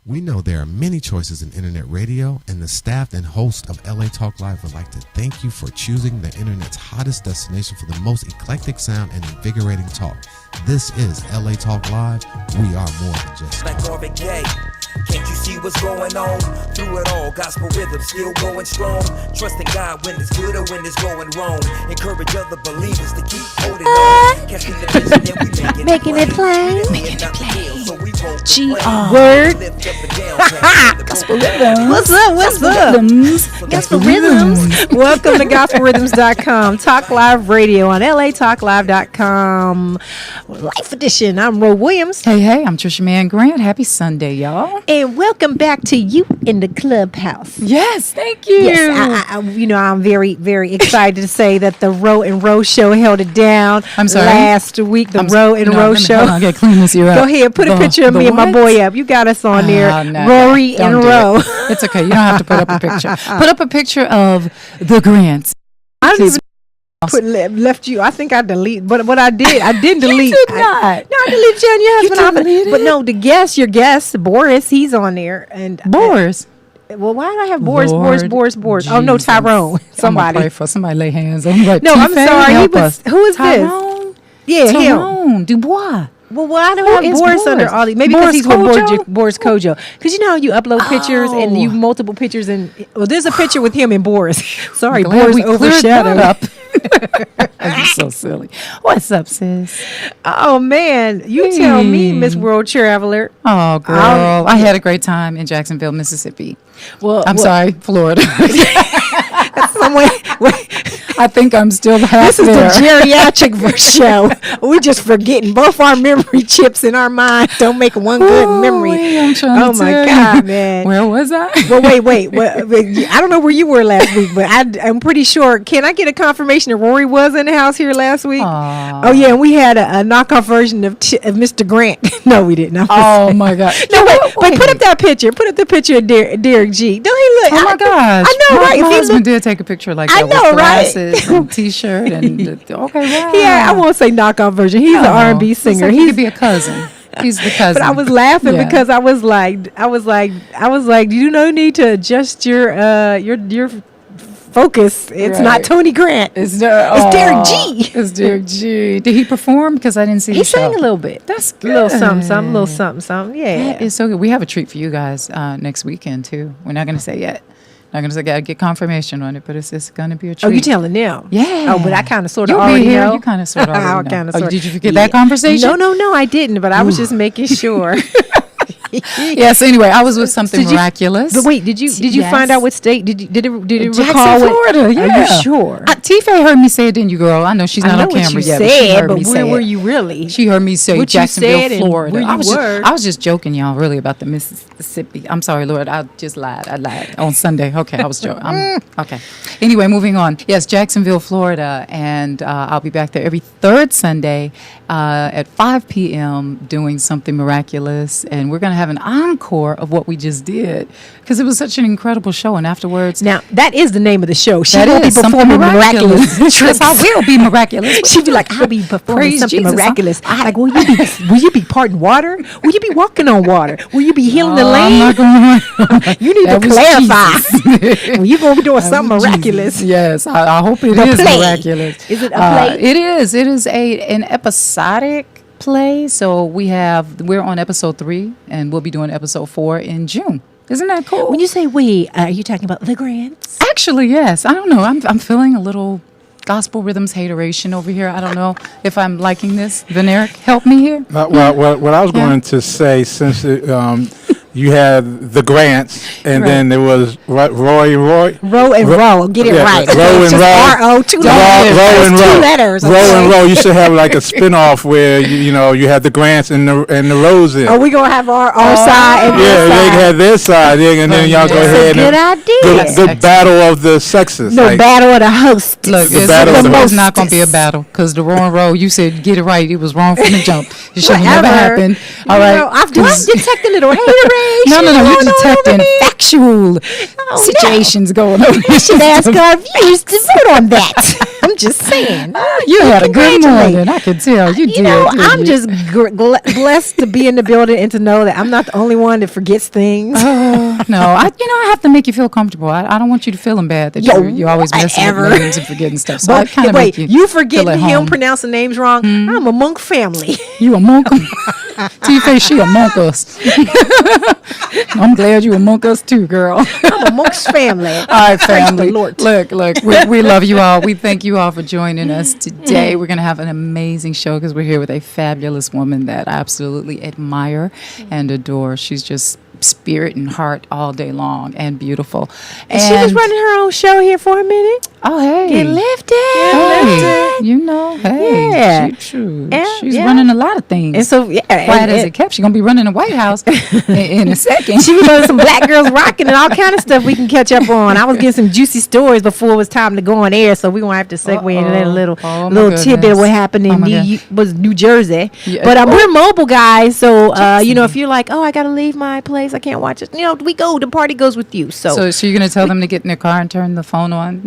We know there are many choices in internet radio, and the staff and host of LA Talk Live would like to thank you for choosing the internet's hottest destination for the most eclectic sound and invigorating talk. This is LA Talk Live. We are more than just talk. Can't you see what's going on? Through it all, gospel rhythm still going strong. Trusting God when it's good or when it's going wrong. Encourage other believers to keep holding on. Catching the vision and we making it plain. Making it plain. So we won't Word. Gospel rhythms. What's up? What's up? Gospel rhythms. Welcome to gospelrhythms.com. Talk Live Radio on latalklive.com. Life edition. I'm Ro Williams. Hey, I'm Trisha Mann Grant. Happy Sunday, y'all. And welcome back to you in the clubhouse. Yes, thank you. Yes, I'm very, very excited to say that the Ro and Ro show held it down. I'm sorry. Last week, the Ro and Ro show. Hold on, I gotta clean this ear up. Go ahead, put a picture of me and my boy up. You got us on there. No, Rory and Ro. It's okay. You don't have to put up a picture. Put up a picture of the Grants. I didn't even left you. I think I delete, but what I didn't delete. You did not. I deleted you and your husband. deleted But it? no, your guest, Boris, he's on there. And Boris. Well, why did I have Boris? Lord Oh no, Jesus. Tyrone. Somebody. I'm pray for somebody lay hands on me. No, I'm sorry. Who is Tyrone. this? Yeah, him. Tyrone Dubois. Well, why do I have Boris under all these? Maybe because he's with Boris Kojo. Because you know how you upload pictures and you multiple pictures and there's a picture with him and Boris. Sorry, Boris overshadowed up. I'm so silly. What's up, sis? Oh man, you tell me, Miss World Traveler. Oh girl, I had a great time in Jacksonville, Mississippi. Well, sorry, Florida. Wait. I think I'm still half This is there. the geriatric show. We just forgetting both our memory chips in our mind. Don't make one good memory. Oh my God, man. Where was I? Well, wait. I don't know where you were last week, but I'm pretty sure. Can I get a confirmation that Rory was in the house here last week? Aww. Oh yeah, and we had a knockoff version of Mr. Grant. No, we didn't. Oh my God. No, wait. Put up that picture. Put up the picture of Derek G. Don't he look? Oh my gosh. I know, right? My husband did take a picture like that. I know, with glasses right? and T-shirt and okay, wow. Yeah, I won't say knockoff version. He's an R&B singer. He could be a cousin. He's the cousin. But I was laughing because I was like, you need to adjust your focus. It's not Tony Grant. It's Derek G. It's Derek G. Did he perform? Because I didn't see. He sang a little bit. That's good. A little something. Yeah, that is so good. We have a treat for you guys next weekend too. We're not going to say yet. Not going to say, got to get confirmation on it, but it's just going to be a treat. Oh, you telling them? Yeah. Oh, but I kind of sort of You'll already be here. know. You kind of sort of already know. Oh, did you forget that conversation? No, I didn't, but I was just making sure. Yes. Anyway, I was with something miraculous. But wait, did you find out what state? Did it Jackson, recall? Florida. Yeah. Are you sure? Tifa heard me say it, didn't you, girl? I know she's not on camera yet. But where were you really? She heard me say what Jacksonville, Florida. Where you were. I was just joking, y'all, really about the Mississippi. I'm sorry, Lord. I just lied. I lied on Sunday. Okay, I was joking. Okay. Anyway, moving on. Yes, Jacksonville, Florida, and I'll be back there every third Sunday at 5 p.m. doing something miraculous, and we're going to have an encore of what we just did because it was such an incredible show. And afterwards, now that is the name of the show. She that will be performing miraculous. Yes, I will be miraculous. She'd be like, I'll be performing something Jesus. miraculous. Like, will you be parting water? Will you be walking on water? Will you be healing the land? You need to clarify. Well, you gonna be doing something miraculous. Yes, I hope it is miraculous. Is it a play? It is. It is an episodic play. So we're on episode 3, and we'll be doing episode 4 in June. Isn't that cool? When you say we, are you talking about the Grants? Actually, yes. I don't know. I'm feeling a little gospel rhythms hateration over here. I don't know if I'm liking this. Veneric, help me here. Well, what I was going to say, since you had the Grants, and then there was Roy. Row and Row. Get it right. Row and Row. R-O, two letters. Row and Row. 2 letters. Row and Row. You should have like a spinoff where you have the Grants and the Rows in. Oh, we gonna have our side and their side. They can have their side, and then y'all go ahead. Good idea. The battle of the sexes. No, battle of the hosts. Look, it's not going to be a battle because the Row and Row, you said get it right. It was wrong from the jump. It should have never happened. All right. I'm detecting a little hateration. No. You're detecting factual situations going on. You should ask our viewers to vote on that. I'm I'm just saying. You had a good Congratulate. morning. I can tell you did. I'm didn't you? just blessed to be in the building and to know that I'm not the only one that forgets things. No, I have to make you feel comfortable. I don't want you to feeling bad that you're always messing with whatever. names and forgetting stuff. So I But kind of wait, make you feel forgetting at him home. pronouncing names wrong? I'm a Monk family. You among T-Face, she among us. I'm glad you among us too, girl. I'm a Monk's family. All right, Praise the family. Lord. Look, we love you all. We thank you all for joining us today. We're going to have an amazing show because we're here with a fabulous woman that I absolutely admire and adore. She's just spirit and heart all day long and beautiful. And she was running her own show here for a minute. Oh, hey. Get lifted. Hey, you know, hey, Yeah. she's running a lot of things. And so, Quiet as it kept. She's going to be running the White House in a second. She was doing some Black Girls Rocking and all kind of stuff we can catch up on. I was getting some juicy stories before it was time to go on air, so we're going to have to segue into that little tidbit of what happened in New Jersey. Yeah. But we're mobile guys, so, if you're like, oh, I got to leave my place, I can't watch it. The party goes with you. So you're going to tell them to get in their car and turn the phone on?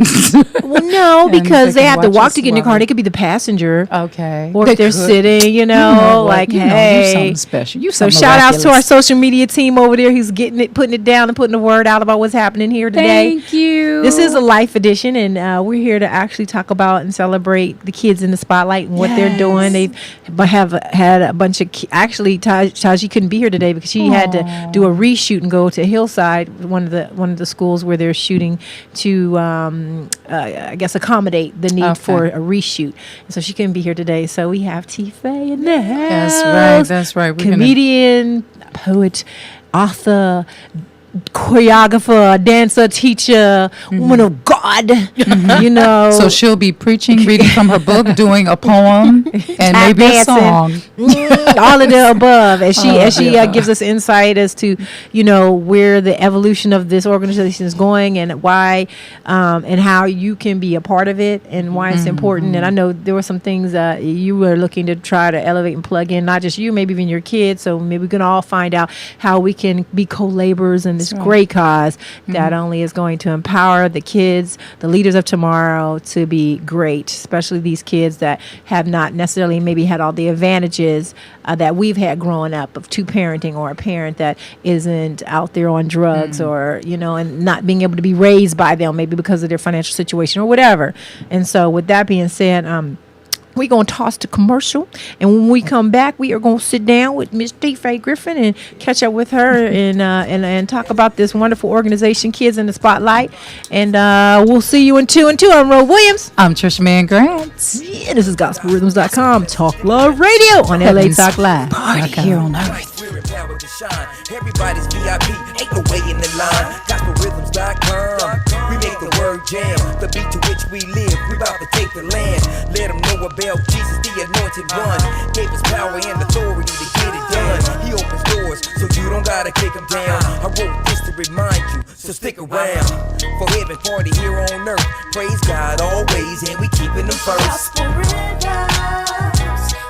well, no, And because they they can have to watch walk us to get in the car. while- They could be the passenger. Okay. Or They if they're could. sitting, You know what? like, You hey. you're something special. You So something shout outs to our miraculous. social media team over there who's putting it down and putting the word out about what's happening here today. Thank you. This is a life edition, and we're here to actually talk about and celebrate the kids in the spotlight and what they're doing. They have had a bunch of actually Taji couldn't be here today because she had to do a reshoot and go to Hillside, one of the schools where they're shooting to I guess accommodate the need for a reshoot. And so she couldn't be here today. So we have T-Faye in the house. That's right. We're Comedian, poet, author, choreographer, dancer, teacher, woman of God, So she'll be preaching, reading from her book, doing a poem, and maybe a dancing. song. All of the above, as she yeah. gives us insight as to where the evolution of this organization is going and why and how you can be a part of it and why it's important. And I know there were some things you were looking to try to elevate and plug in, not just you, maybe even your kids. So maybe we can all find out how we can be co-laborers in this great cause that only is going to empower the kids, the leaders of tomorrow, to be great, especially these kids that have not necessarily maybe had all the advantages that we've had growing up of two parenting, or a parent that isn't out there on drugs or and not being able to be raised by them maybe because of their financial situation or whatever. And so with that being said, we're going to toss to commercial, and when we come back, we are going to sit down with Miss T-Faye Griffin and catch up with her and talk about this wonderful organization, Kids in the Spotlight. And we'll see you in 2 and 2. I'm Ro Williams. I'm Trisha Mann Grant. Yeah, this is GospelRhythms.com, Talk Love Radio on LA Talk Live. Right here on Earth. We're empowered to shine. Everybody's VIP, ain't no way in the line. GospelRhythms.com. We make the word jam, the beat to which we live. We about to take the land. Let them know about Jesus, the anointed one. Gave us power and authority to get it done. He opens doors, so you don't gotta kick them down. I wrote this to remind you, so stick around. For heaven party here on earth. Praise God always, and we keeping them first. Gospel rhythms,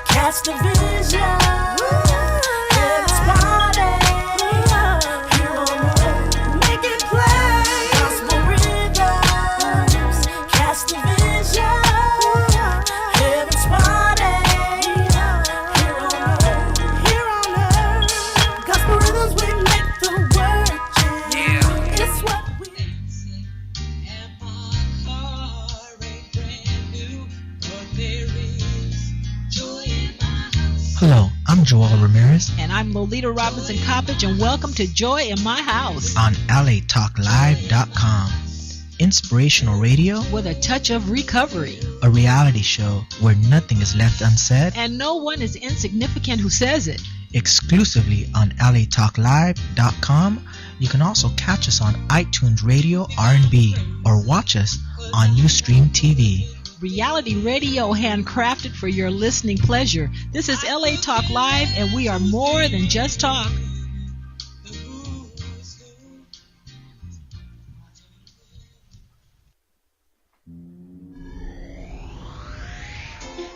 cast a vision. Heaven's party, here on earth, make it play. Gospel rhythms, cast a vision. Heaven's party, here on earth. Gospel rhythms, we make the word jam. It's what we Hello, I'm Joel Ramirez And I'm Lolita Robinson Coppage, and welcome to Joy in My House on LATalkLive.com. Inspirational radio, with a touch of recovery. a reality show where nothing is left unsaid, And no one is insignificant who says it. exclusively on LATalkLive.com. You can also catch us on iTunes Radio R&B or watch us on Ustream TV. Reality radio handcrafted for your listening pleasure. This is LA Talk Live, and we are more than just talk.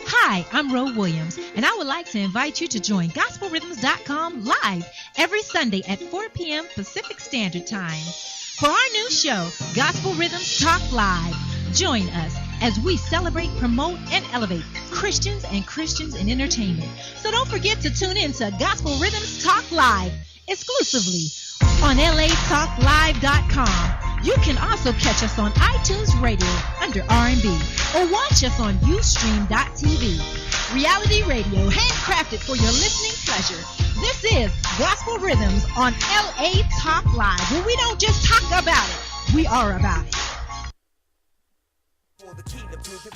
Hi, I'm Ro Williams, and I would like to invite you to join GospelRhythms.com live every Sunday at 4 p.m. Pacific Standard Time for our new show, Gospel Rhythms Talk Live. Join us as we celebrate, promote, and elevate Christians and Christians in entertainment. So don't forget to tune in to Gospel Rhythms Talk Live exclusively on latalklive.com. You can also catch us on iTunes Radio under R&B or watch us on Ustream.tv. Reality radio, handcrafted for your listening pleasure. This is Gospel Rhythms on LA Talk Live, where we don't just talk about it, we are about it. For the kingdom to the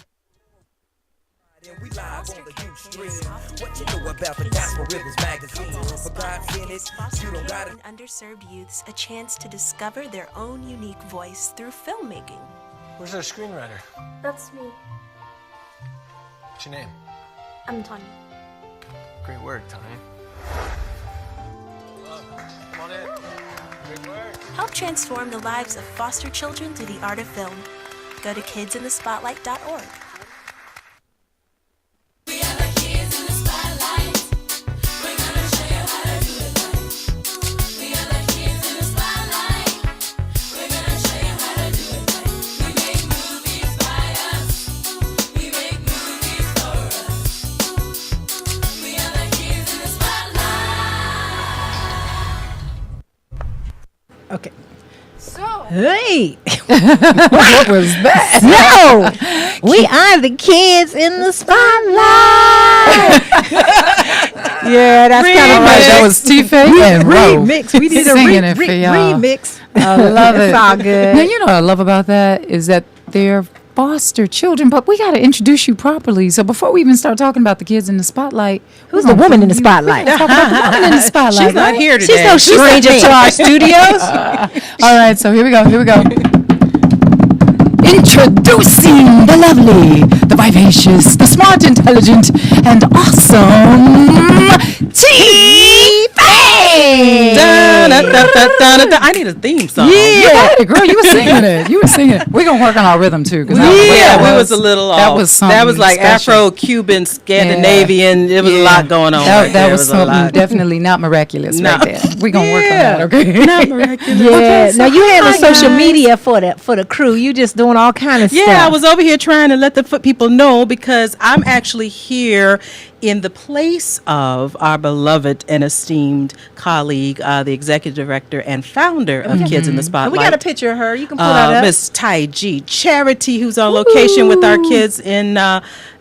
and we live on the Ustream. What you know about the Gospel Rhythms magazine? For God's in it, you don't got it. Underserved youths a chance to discover their own unique voice through filmmaking. Where's our screenwriter? That's me. What's your name? I'm Tanya. Great work, Tanya. Come on in. Great work. Help transform the lives of foster children through the art of film. Go to kidsinthespotlight.org. Okay. Hey, What was that? so we are the kids in the spotlight. Yeah, that's kind of All right, that like was T-Faye and Ro remix. We did a singing it for y'all. remix. I love it. It's all good. Now, you know what I love about that is that they're foster children, but we got to introduce you properly. So before we even start talking about the kids in the spotlight, Who's the woman in the spotlight? Talk about the woman in the spotlight. She's not right? here today. She's no stranger to our studios. All right, so here we go. Introducing the lovely, the vivacious, the smart, intelligent, and awesome T-Faye. I need a theme song. You got it, girl. You were singing it. We're gonna work on our rhythm too. We was a little off. That was something That was like special. Afro-Cuban, Scandinavian. There was a lot going on. That was a something lot. definitely not miraculous No. right there. We're gonna work on that, okay? Not miraculous. Yeah. Now you handle Hi, social guys. media for the crew. You just doing all kind of stuff. Yeah, I was over here trying to let the people know because I'm actually here in the place of our beloved and esteemed colleague, the executive director and founder of Kids in the Spotlight. We got a picture of her. You can pull that up. Miss Tai G Charity, who's on location with our kids in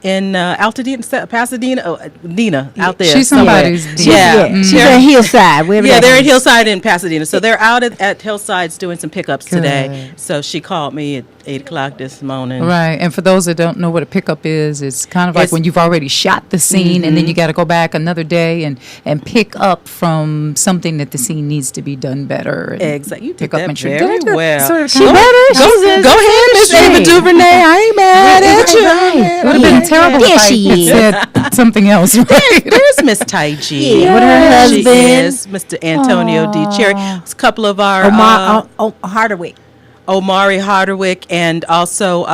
Altadena, Pasadena, Nina, out there. She's somewhere. somebody's Yeah, she's at Hillside. Wherever Yeah, that they're at is. Hillside in Pasadena. So they're out at Hillside's doing some pickups today. So she called me at 8 o'clock this morning. Right, and for those that don't know what a pickup is, it's kind of like It's- when you've already shot the scene and then you got to go back another day and pick up from something that the scene needs to be done better. And Exactly. You did pick up that and shoot. very Did I do- well. sort of She kinda- better. She's a Go ahead, Miss Ava DuVernay. I ain't mad at you. It would have been terrible There if I she had is. said something else. Right? There's Miss Tai G. Yeah, with her She husband. is Mr. Antonio D. Cherry. It's a couple of our Hardwick. Omari Hardwick and also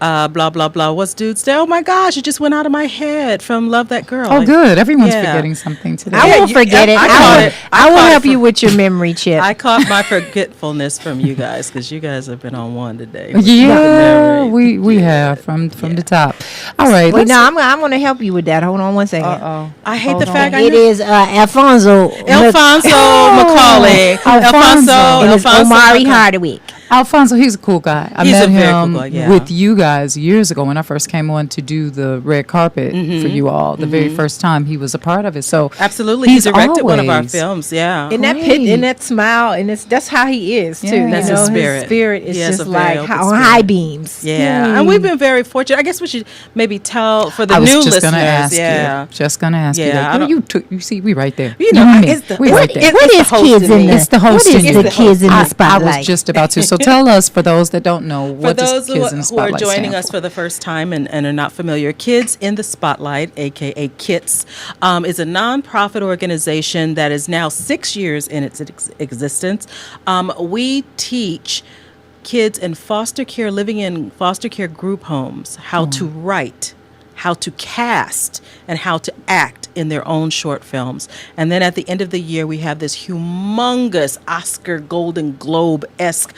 blah blah blah. What's dude's name? Oh my gosh, it just went out of my head from Love That Girl. Oh, good. Everyone's Yeah. forgetting something today. I won't you- forget it. I I caught will, it. I will caught it help you from- with your memory, Chip. I caught my forgetfulness from you guys because you guys have been on one today. Yeah, we have from the top. All right. Wait, let's- no, I'm going to help you with that. Hold on one second. I hate the fact I It knew is Alfonso. Alfonso Macaulay. Alfonso. And it's Omari Hardwick. Alfonso, he's a cool guy. I He's met a very him cool guy, yeah. with you guys years ago when I first came on to do the red carpet for you all. The very first time he was a part of it. So Absolutely, he directed one of our always- films. Yeah, And that pit, and that smile, and that's how he is too. Yeah. You That's know, his spirit. His spirit is He has just a very like open on spirit. high beams. Yeah, and we've been very fortunate. I guess we should maybe tell for the I was new just listeners. gonna ask yeah. you. Just gonna ask you. Yeah, Like, I don't- you see, we right there. You know, what I mean? it's the- we it's- right there. it's- What the is host kids in in me. the? It's the host What in is you. the kids in the I spotlight? was just about to. So tell us, for those that don't know, For what does those Kids in the who are Spotlight joining stand us for the first time and are not familiar, Kids in the Spotlight, aka KITS, is a nonprofit organization that is now 6 years in its existence. We teach kids in foster care, living in foster care group homes, how to write, how to cast, and how to act in their own short films. And then at the end of the year, we have this humongous Oscar Golden Globe-esque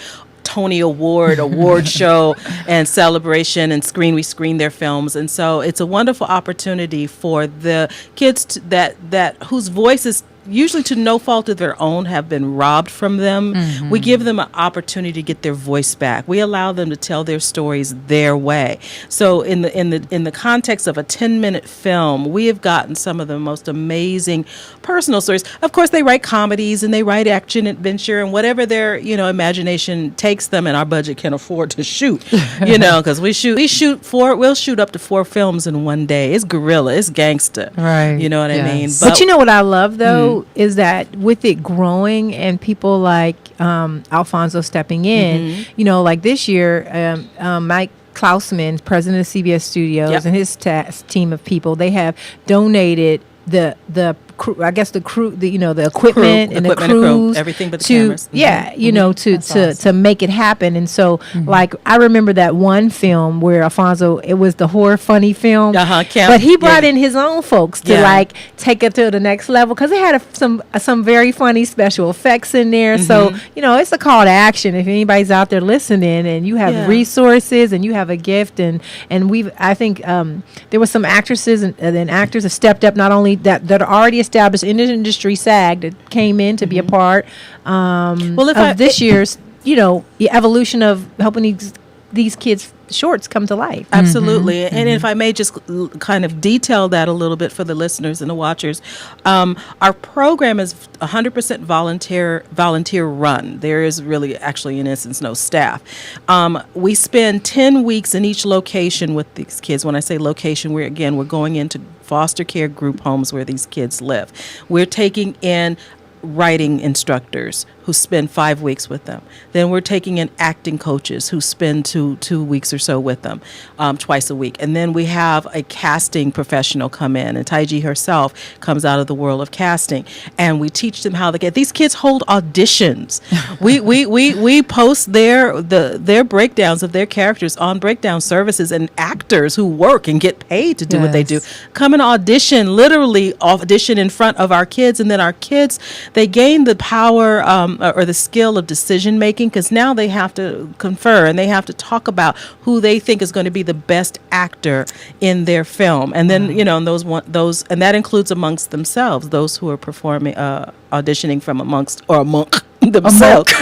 Tony award show and celebration and we screen their films. And so it's a wonderful opportunity for the kids that whose voices usually to no fault of their own have been robbed from them. We give them an opportunity to get their voice back. We allow them to tell their stories their way. So in the context of a 10-minute film, we have gotten some of the most amazing personal stories. Of course, they write comedies and they write action adventure and whatever their imagination takes them and our budget can afford to shoot. Because we'll shoot up to 4 films in one day. It's guerrilla, it's gangster. Right. You know what I mean? But you know what I love though is that with it growing and people like Alfonso stepping in, like this year, Mike Klausman, president of CBS Studios, and his team of people, they have donated the crew, I guess the equipment and the crews, everything but the cameras. To make it happen. And so, like, I remember that one film where Alfonso, it was the horror funny film, but he brought in his own folks to like take it to the next level because it had some very funny special effects in there. So it's a call to action if anybody's out there listening and you have resources and you have a gift and I think there were some actresses and actors have stepped up, not only that are already established in the industry, SAG, that came in to be a part of this year's evolution of helping these kids shorts come to life. Absolutely. And if I may just kind of detail that a little bit for the listeners and the watchers, our program is 100% volunteer run. There is really actually in essence no staff. We spend 10 weeks in each location with these kids. When I say location, we're going into foster care group homes where these kids live. We're taking in writing instructors who spend 5 weeks with them. Then we're taking in acting coaches who spend two weeks or so with them twice a week. And then we have a casting professional come in, and Taiji herself comes out of the world of casting, and we teach them how to get. These kids hold auditions. we post their breakdowns of their characters on breakdown services, and actors who work and get paid to do what they do come and literally audition in front of our kids, and then our kids, they gain the power or the skill of decision making, because now they have to confer and they have to talk about who they think is going to be the best actor in their film, and then those and that includes amongst themselves those who are performing auditioning from amongst themselves.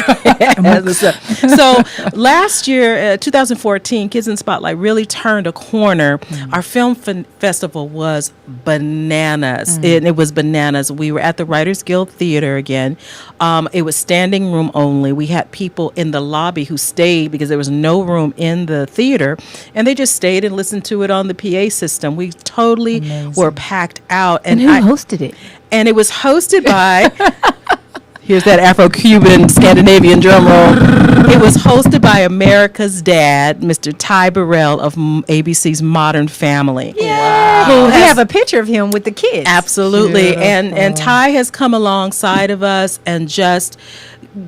So last year, 2014, Kids in Spotlight really turned a corner. Our film festival was bananas. It was bananas. We were at the Writers Guild Theater again. It was standing room only. We had people in the lobby who stayed because there was no room in the theater, and they just stayed and listened to it on the PA system. We totally were packed out. And who hosted it? And it was hosted by... Here's that Afro-Cuban Scandinavian drum roll. It was hosted by America's dad, Mr. Ty Burrell of ABC's Modern Family. Yeah. Wow. We have a picture of him with the kids. Absolutely. Beautiful. And Ty has come alongside of us and just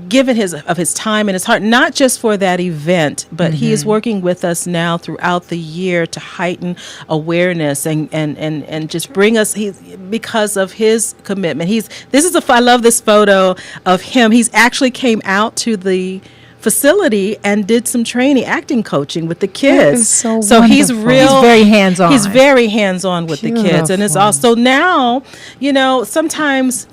given his time and his heart, not just for that event, but he is working with us now throughout the year to heighten awareness and just bring us, because of his commitment. I love this photo of him. He's actually came out to the facility and did some acting coaching with the kids. So he's He's very hands-on. He's very hands-on with the kids. And it's also now, sometimes...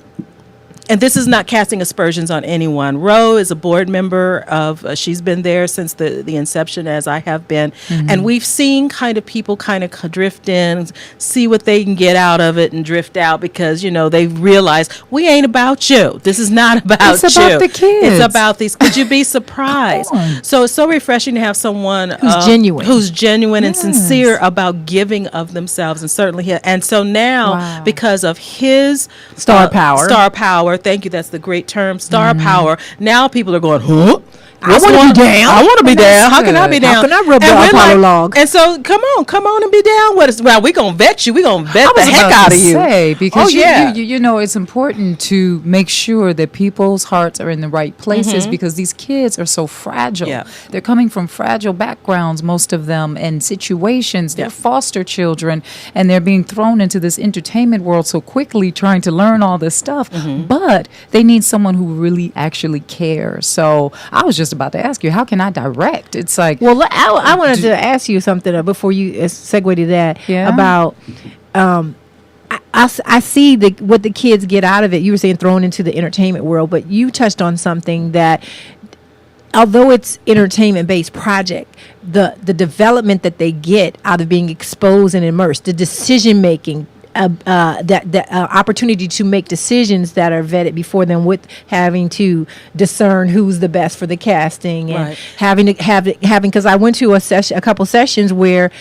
And this is not casting aspersions on anyone. Ro is a board member of, she's been there since the inception, as I have been. And we've seen people drift in, see what they can get out of it and drift out because, they realize we ain't about you. This is not about you. It's about the kids. It's about these. Could you be surprised? So it's so refreshing to have someone who's genuine and sincere about giving of themselves, and certainly here. And so now, because of his star power, thank you. That's the great term, star power. Now people are going, huh? I want to be down. I want to be down. How can I be down? How can I rub the Apollo log? And so, come on and be down with us. Well, we're going to vet you. We're going to vet the heck out of you. Because it's important to make sure that people's hearts are in the right places because these kids are so fragile. Yeah. They're coming from fragile backgrounds, most of them, and situations. They're foster children, and they're being thrown into this entertainment world so quickly, trying to learn all this stuff. But they need someone who really actually cares. So I was just just about to ask you, how can I direct? It's like, Well, I wanted to ask you something before you segue to that about. I see what the kids get out of it. You were saying thrown into the entertainment world, but you touched on something that, although it's entertainment-based project, the development that they get out of being exposed and immersed, the decision-making, that opportunity to make decisions that are vetted before them, with having to discern who's the best for the casting, and having because I went to a couple sessions where,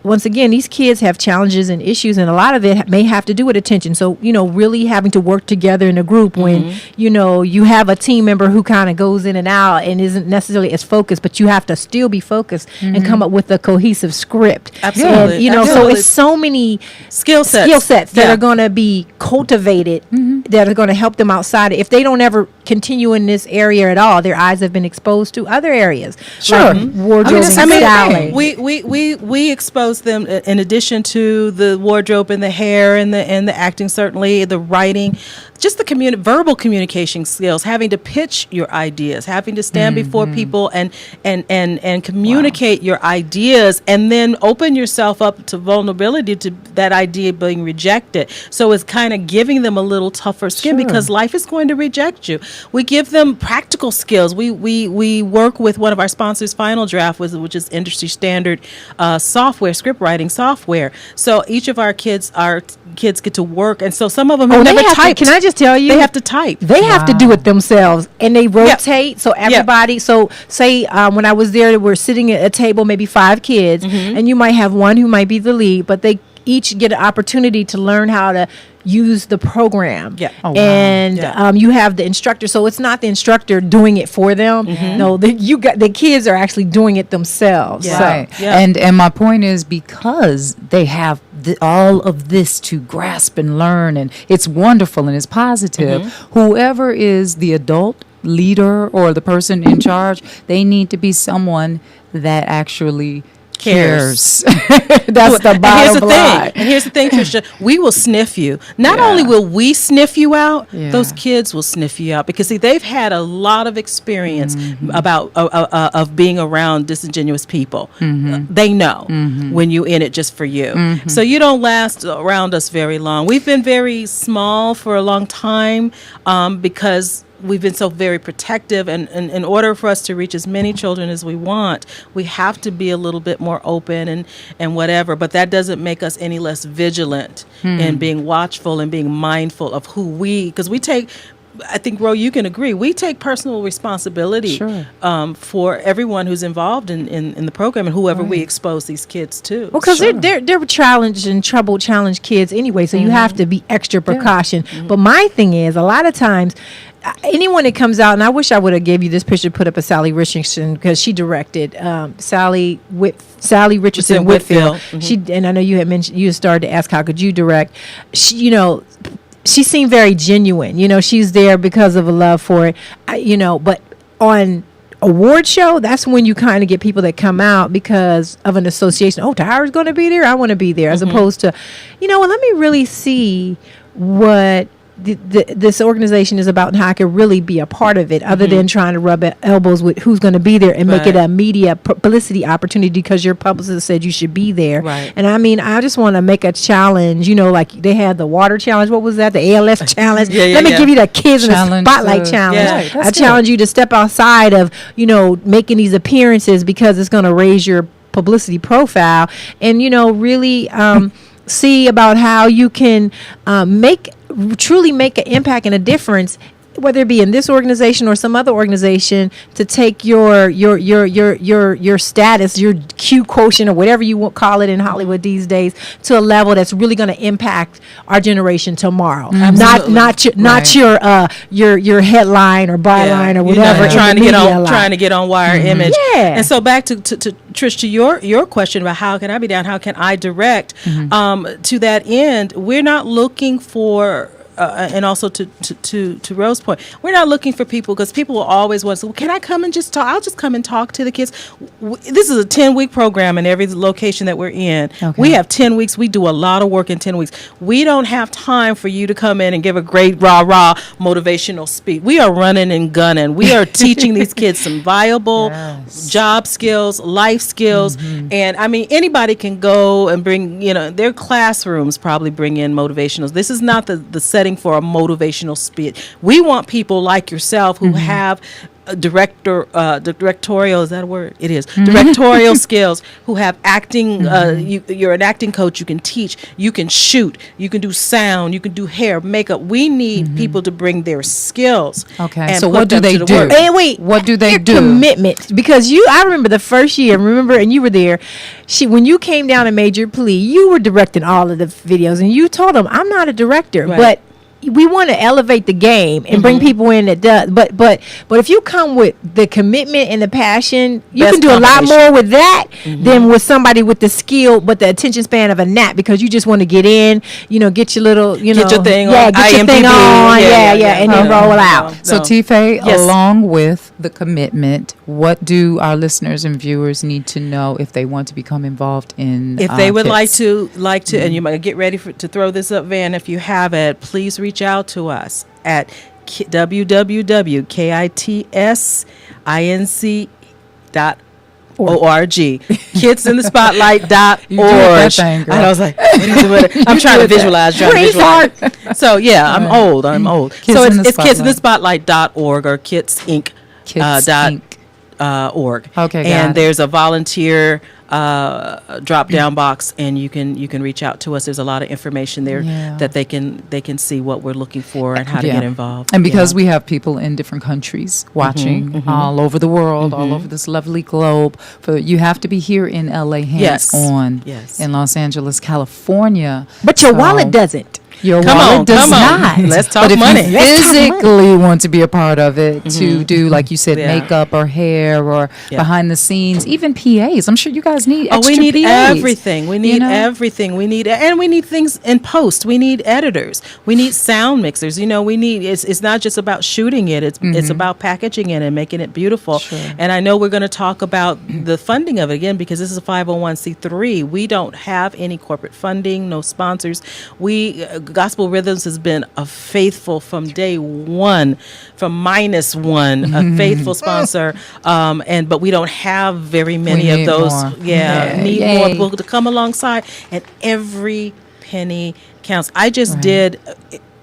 once again, these kids have challenges and issues, and a lot of it may have to do with attention. So, really having to work together in a group when, you have a team member who kind of goes in and out and isn't necessarily as focused, but you have to still be focused and come up with a cohesive script. Absolutely. And, so it's so many skill sets that are going to be cultivated that are going to help them outside. If they don't ever continue in this area at all, their eyes have been exposed to other areas. Sure. Like wardrobe and styling. We expose them, in addition to the wardrobe and the hair and the acting, certainly the writing, just the verbal communication skills, having to pitch your ideas, having to stand before people and communicate your ideas, and then open yourself up to vulnerability to that idea being rejected. So it's kind of giving them a little tougher skin because life is going to reject you. We give them practical skills. We work with one of our sponsors, Final Draft, which is industry standard software, script writing software. So each of our kids get to work, and so some of them have never typed. Can I just tell you? They have to type. They have to do it themselves, and they rotate. So everybody. So say when I was there, we're sitting at a table, maybe 5 kids, and you might have one who might be the lead, but they each get an opportunity to learn how to use the program. And you have the instructor, so it's not the instructor doing it for them. No, the kids are actually doing it themselves. Right. And my point is, because they have all of this to grasp and learn, and it's wonderful and it's positive, whoever is the adult leader or the person in charge, they need to be someone that actually cares. That's the bottom line. And here's the thing, Trisha, we will sniff you. Not only will we sniff you out, those kids will sniff you out, because see, they've had a lot of experience about of being around disingenuous people. They know when you're in it just for you. So you don't last around us very long. We've been very small for a long time because we've been so very protective, and in order for us to reach as many children as we want, we have to be a little bit more open and whatever, but that doesn't make us any less vigilant and being watchful and being mindful of because we take, I think, Ro, you can agree, we take personal responsibility for everyone who's involved in the program and whoever we expose these kids to. Well, because they're challenged and challenged kids anyway, so you have to be extra precaution. But my thing is, a lot of times, anyone that comes out, and I wish I would have gave you this picture, put up a Sally Richardson, because she directed Sally Richardson Whitfield. She, and I know you had mentioned, you started to ask, how could you direct? She, she seemed very genuine. She's there because of a love for it. But on award show, that's when you kind of get people that come out because of an association. Oh, Tyra's going to be there, I want to be there, as opposed to, let me really see what this organization is about and how I could really be a part of it, other than trying to rub elbows with who's going to be there and make it a media publicity opportunity because your publicist said you should be there. And I just want to make a challenge, like they had the water challenge. What was that? The ALS challenge. Let me give you the kids in the spotlight challenge. I challenge you to step outside of, making these appearances, because it's going to raise your publicity profile, and, really see about how you can truly make an impact and a difference, whether it be in this organization or some other organization, to take your status, your Q quotient, or whatever you want call it in Hollywood these days, to a level that's really going to impact our generation tomorrow. Not your headline or byline or whatever. Trying to get on wire image. And so back to Trish, to your question about how can I be down, how can I direct? To that end, we're not looking for and also to Rose's point, we're not looking for people, because people will always want to say, well, can I come and just talk? I'll just come and talk to the kids. This is a 10-week program in every location that we're in. Okay. We have 10 weeks. We do a lot of work in 10 weeks. We don't have time for you to come in and give a great rah-rah motivational speech. We are running and gunning. We are teaching these kids some viable job skills, life skills. And I mean, anybody can go and bring, their classrooms probably bring in motivationals. This is not the setting for a motivational speech. We want people like yourself who have directorial, is that a word? It is. Directorial skills, who have acting, you're an acting coach, you can teach, you can shoot, you can do sound, you can do hair, makeup. We need people to bring their skills. Okay. And So put what do them they to the do? work. Hey, wait. What do they Your do? Commitment, because I remember the first year. Remember, and you were there. When you came down and made your plea, you were directing all of the videos, and you told them, "I'm not a director, Right. but we want to elevate the game and bring people in that does." But if you come with the commitment and the passion, you Best can do a lot combination. more with that than with somebody with the skill but the attention span of a gnat, because you just want to get in, get your little, Get your thing yeah, on. get your IMDb. thing on, Yeah. and then roll out. So No. Tife, Yes. along with the commitment, what do our listeners and viewers need to know if they want to become involved in? If they would like KITS? to, and you might get ready to throw this up, Van, if you have it, please reach out to us at www.kitsinc.org. Kidsinthespotlight.org. You did that thing, girl. And I was like, what is it? I'm trying to visualize. So yeah, I'm old. Kids So in the it's Spotlight. kidsinthespotlight.org or kitsinc. Kids dot Inc. org. Okay, got and it. there's a volunteer drop down box, and you can reach out to us. There's a lot of information there Yeah. that they can see what we're looking for and how to Yeah. get involved. And because Yeah. we have people in different countries watching all over the world, all over this lovely globe, you have to be here in LA hands Yes. on Yes. in Los Angeles, California. But your So- wallet doesn't. Your Come wallet on, does come on. not. Let's talk but if money. you Let's talk physically want to be a part of it, to do, like you said, Yeah. makeup or hair or Yeah. behind the scenes, even PAs. I'm sure you guys need Oh, extra we need PAs. everything. We need everything. We need things in post. We need editors. We need sound mixers. We need. It's not just about shooting it. It's about packaging it and making it beautiful. Sure. And I know we're going to talk about the funding of it again, because this is a 501c3. We don't have any corporate funding, no sponsors. Gospel Rhythms has been a faithful from day one, from -1, a faithful sponsor. But we don't have very many of need those. more. Yeah, Yeah. need Yay. more people to come alongside, and every penny counts. I just did.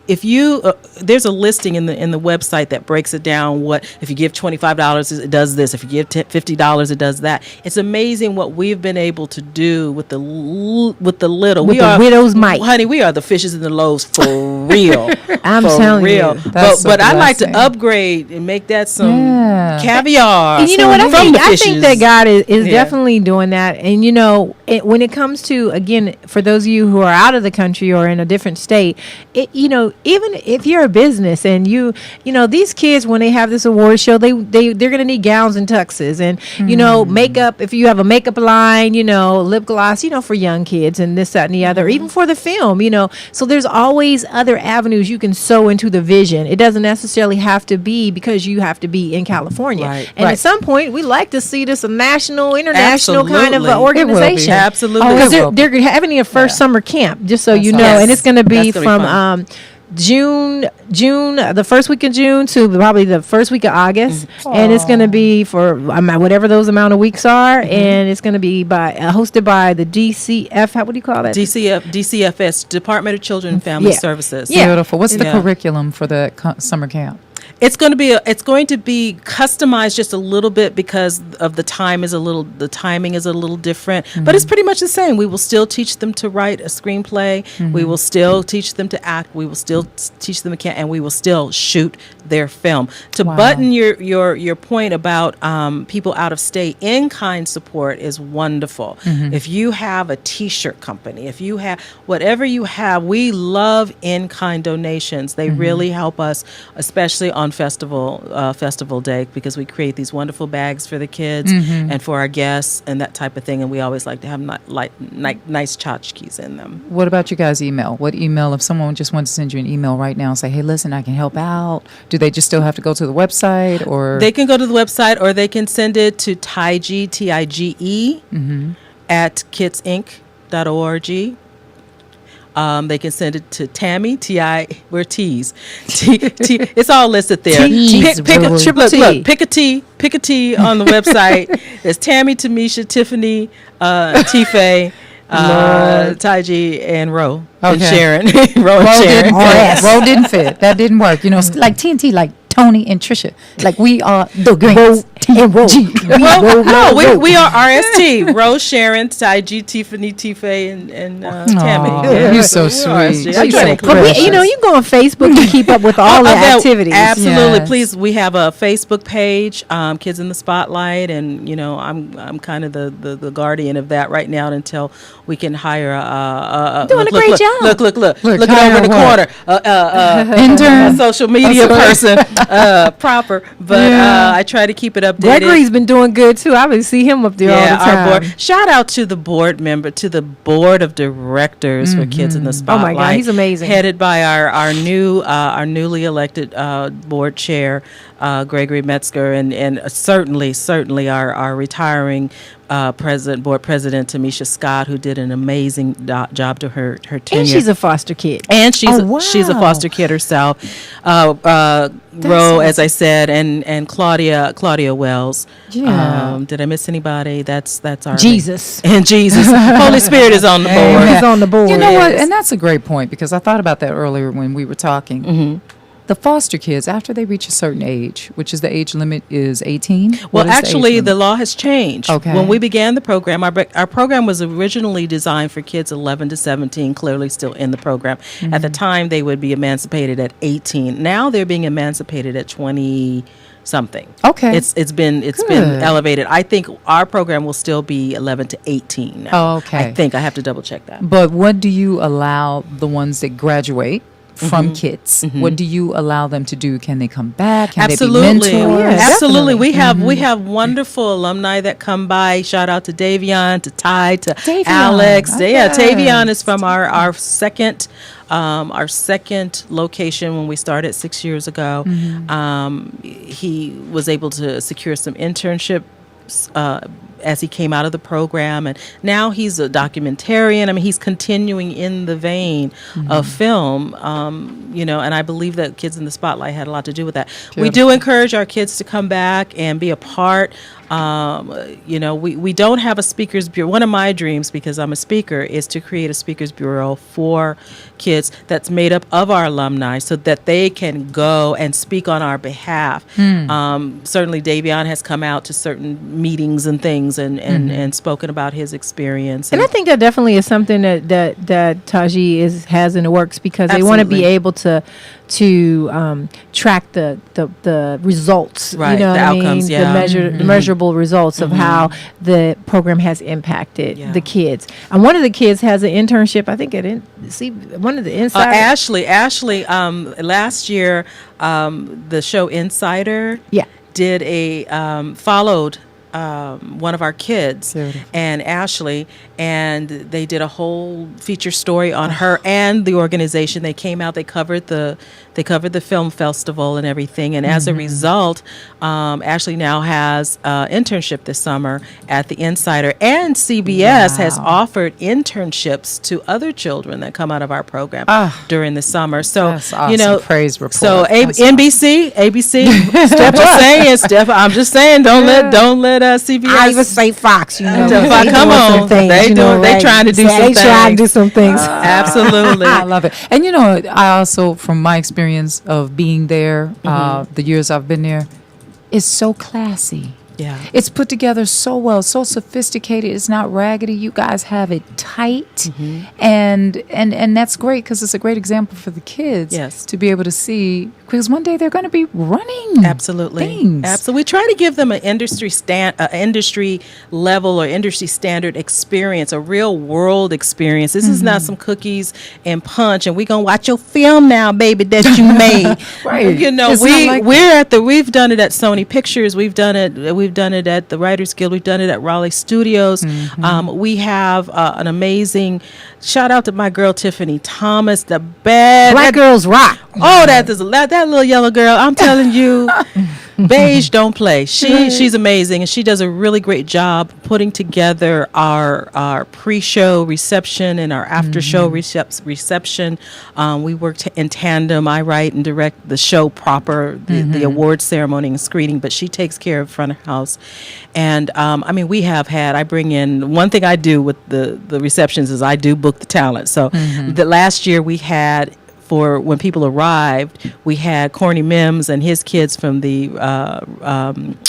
If you there's a listing in the website that breaks it down. What if you give $25, it does this. If you give $50, it does that. It's amazing what we've been able to do with the little. With the widow's mite. Honey, we are the fishes in the loaves for real. I'm for telling real. you. That's a But I like to blessing. upgrade and make that some Yeah. caviar. And you know what? I from think the I think fishes. that God is Yeah. definitely doing that. And when it comes to, again, for those of you who are out of the country or in a different state, even if you're a business and these kids, when they have this award show, they're gonna need gowns and tuxes and makeup. If you have a makeup line, lip gloss, for young kids and this, that, and the other, even for the film, So there's always other avenues you can sow into the vision. It doesn't necessarily have to be because you have to be in California. Right. And Right. at some point, we like to see this a national, international kind of Absolutely. It will be. organization. Absolutely. Oh, Because it will they're having their first summer camp, just so you know, awesome. and it's going to be That's gonna be from June, the first week of June to probably the first week of August, and it's going to be for whatever those amount of weeks are, and it's going to be hosted by the DCF. What do you call that? DCFS, Department of Children and Family Yeah. Services. Yeah. Beautiful. What's the Yeah. curriculum for the summer camp? It's going to be customized just a little bit because of the timing is a little different, but it's pretty much the same. We will still teach them to write a screenplay. We will still teach them to act. We will still teach them and we will still shoot their film. To button your point about people out of state, in-kind support is wonderful. If you have a T-shirt company, if you have whatever you have, we love in-kind donations. They really help us, especially on festival day, because we create these wonderful bags for the kids and for our guests and that type of thing. And we always like to have nice tchotchkes in them. What about you guys' email? What email, if someone just wants to send you an email right now and say, hey, listen, I can help out, do they just still have to go to the website? Or they can go to the website, or they can send it to Tige, Tige, at kidsinc.org. They can send it to Tammy, T-I, we're T's. It's all listed there. Pick a T on the website. There's Tammy, Tamisha, Tiffany, Tife, Taiji, and Ro. And Sharon. Ro and Sharon. Ro didn't fit. That didn't work. You know, it's like TNT, like Tony and Trisha. Like we are the great T-G. We are RST. Rose, Sharon, Taiji, Tiffany, Tife, and Tammy. You're so sweet. You go on Facebook to keep up with all the activities. Absolutely. Yes. Please, we have a Facebook page, Kids in the Spotlight, and I'm kind of the guardian of that right now until we can hire doing a great job. Look it over the corner. Intern, a social media person, proper. But I try to keep it updated. Gregory's been doing good too. I would see him up there all the time. Our board. Shout out to the board board of directors for Kids in the Spotlight. Oh my God, he's amazing. Headed by our newly elected board chair, Gregory Metzger, and certainly our retiring board president Tamisha Scott, who did an amazing job to her tenure. And she's a foster kid. And she's a foster kid herself. Ro, as I said, and Claudia Wells. Yeah. Did I miss anybody? That's our Jesus. And Jesus. Holy Spirit is on the board. He's on the board. You know what? And that's a great point, because I thought about that earlier when we were talking. The foster kids, after they reach a certain age, which is the age limit is 18? Well, actually, the law has changed. Okay. When we began the program, our program was originally designed for kids 11 to 17, clearly still in the program. At the time, they would be emancipated at 18. Now they're being emancipated at 20 something. Okay. It's been elevated. I think our program will still be 11 to 18 now. Oh, okay. I think I have to double check that. But what do you allow the ones that graduate from kids? What do you allow them to do? Can they come back? Can Absolutely. they be mentors? Yes, Absolutely. We have wonderful alumni that come by. Shout out to Davion, to Ty, to Davion. Alex. Okay. Yeah, Tavion is from our second location when we started 6 years ago. He was able to secure some internships as he came out of the program, and now he's a documentarian. I mean, he's continuing in the vein of film, and I believe that Kids in the Spotlight had a lot to do with that. Beautiful. We do encourage our kids to come back and be a part. We don't have a speakers bureau. One of my dreams, because I'm a speaker, is to create a speakers bureau for kids that's made up of our alumni, so that they can go and speak on our behalf. Certainly Davion has come out to certain meetings and things and spoken about his experience. And I think that definitely is something that Taji has in the works, because they want to be able to track the results, right? The outcomes, the measurable results of how the program has impacted the kids. And one of the kids has an internship. I think one of the Insider. Ashley. Last year, the show Insider did followed one of our kids. Beautiful. And Ashley, and they did a whole feature story on her and the organization. They came out, they covered the film festival and everything, and as a result, Ashley now has an internship this summer at the Insider, and CBS has offered internships to other children that come out of our program during the summer. So that's awesome. Praise report. So ABC, I'm just saying, don't let CBS. I even say Fox. Come on, they trying to do some things. They trying to do some things. Absolutely, I love it. And I also, from my experience of being there, the years I've been there, it's so classy. Yeah. It's put together so well, so sophisticated. It's not raggedy. You guys have it tight, and that's great because it's a great example for the kids. Yes. To be able to see, because one day they're going to be running. Absolutely. Things. Absolutely. We try to give them an industry level or industry standard experience, a real world experience. This is not some cookies and punch, and we're gonna watch your film now, baby, that you made. Right. You know, It's not like we've done it at Sony Pictures. We've done it at the Writers Guild. We've done it at Raleigh Studios. We have an amazing shout out to my girl Tiffany Thomas, the bad Black girls rock. Oh, that little yellow girl. I'm telling you, beige don't play. She's amazing, and she does a really great job putting together our pre-show reception and our after-show reception. We work in tandem. I write and direct the show proper, the award ceremony and screening, but she takes care of front of house. And I mean, I bring in, one thing I do with the receptions is I do book the talent. So the last year we had, for when people arrived, we had Corny Mims and his kids from the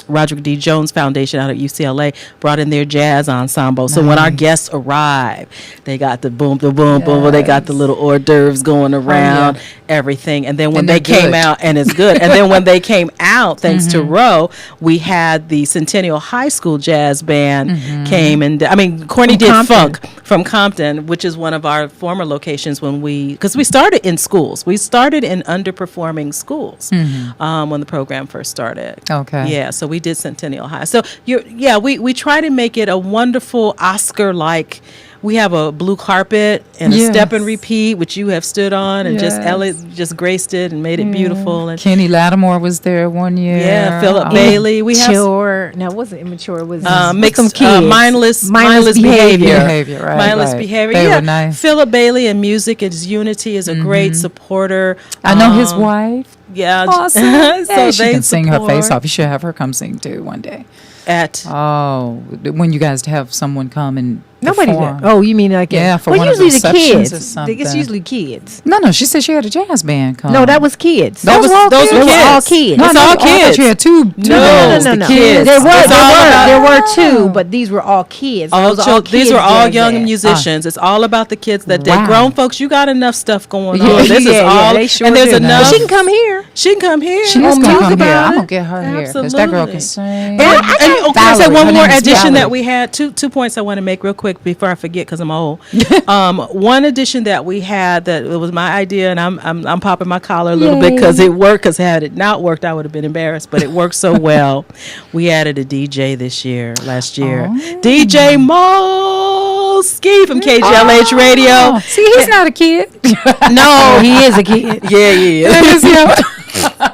Roderick D. Jones Foundation out at UCLA brought in their jazz ensemble. So when our guests arrived, they got the boom, the boom, boom. They got the little hors d'oeuvres going around, everything. And then when they came out, and it's good. And then when they came out, thanks to Roe, we had the Centennial High School Jazz Band came. And I mean, Corny did Compton. Funk from Compton, which is one of our former locations because we started in schools. We started in underperforming schools when the program first started. Okay. Yeah, so we did Centennial High. So we try to make it a wonderful Oscar-like. We have a blue carpet and a step and repeat, which you have stood on, and Elliot just graced it and made it beautiful. And Kenny Lattimore was there one year. Yeah, Philip Bailey. We have it wasn't immature. It was mixed some kids. Mindless behavior. Right, mindless behavior. They were nice. Philip Bailey in Music is Unity is a great supporter. I know his wife. Yeah. Awesome. So she can sing her face off. You should have her come sing too one day. When you guys have someone come and nobody perform. did. Oh, you mean like for well, one usually of the the receptions kids. or something. It's usually kids. No, she said she had a jazz band come. No, that was kids. Those were all kids. No, I thought you had two. No. Kids. There were two, but these were all kids. These were all young musicians. It's all about the kids that day. Grown folks, you got enough stuff going on. This is all, they sure and there's enough. But she can come here. She can come here. She needs to talk come here. about I'm it. gonna get her here because that girl can sing. And can I say Valerie. one Her more name is addition Valerie. that we had? Two points I want to make real quick before I forget because I'm old. One addition that we had that it was my idea, and I'm popping my collar a little bit because it worked. Because had it not worked, I would have been embarrassed. But it worked so well. We added a DJ last year. DJ Molsky from KGLH Radio. See, he's not a kid. No, He is a kid. Yeah, yeah.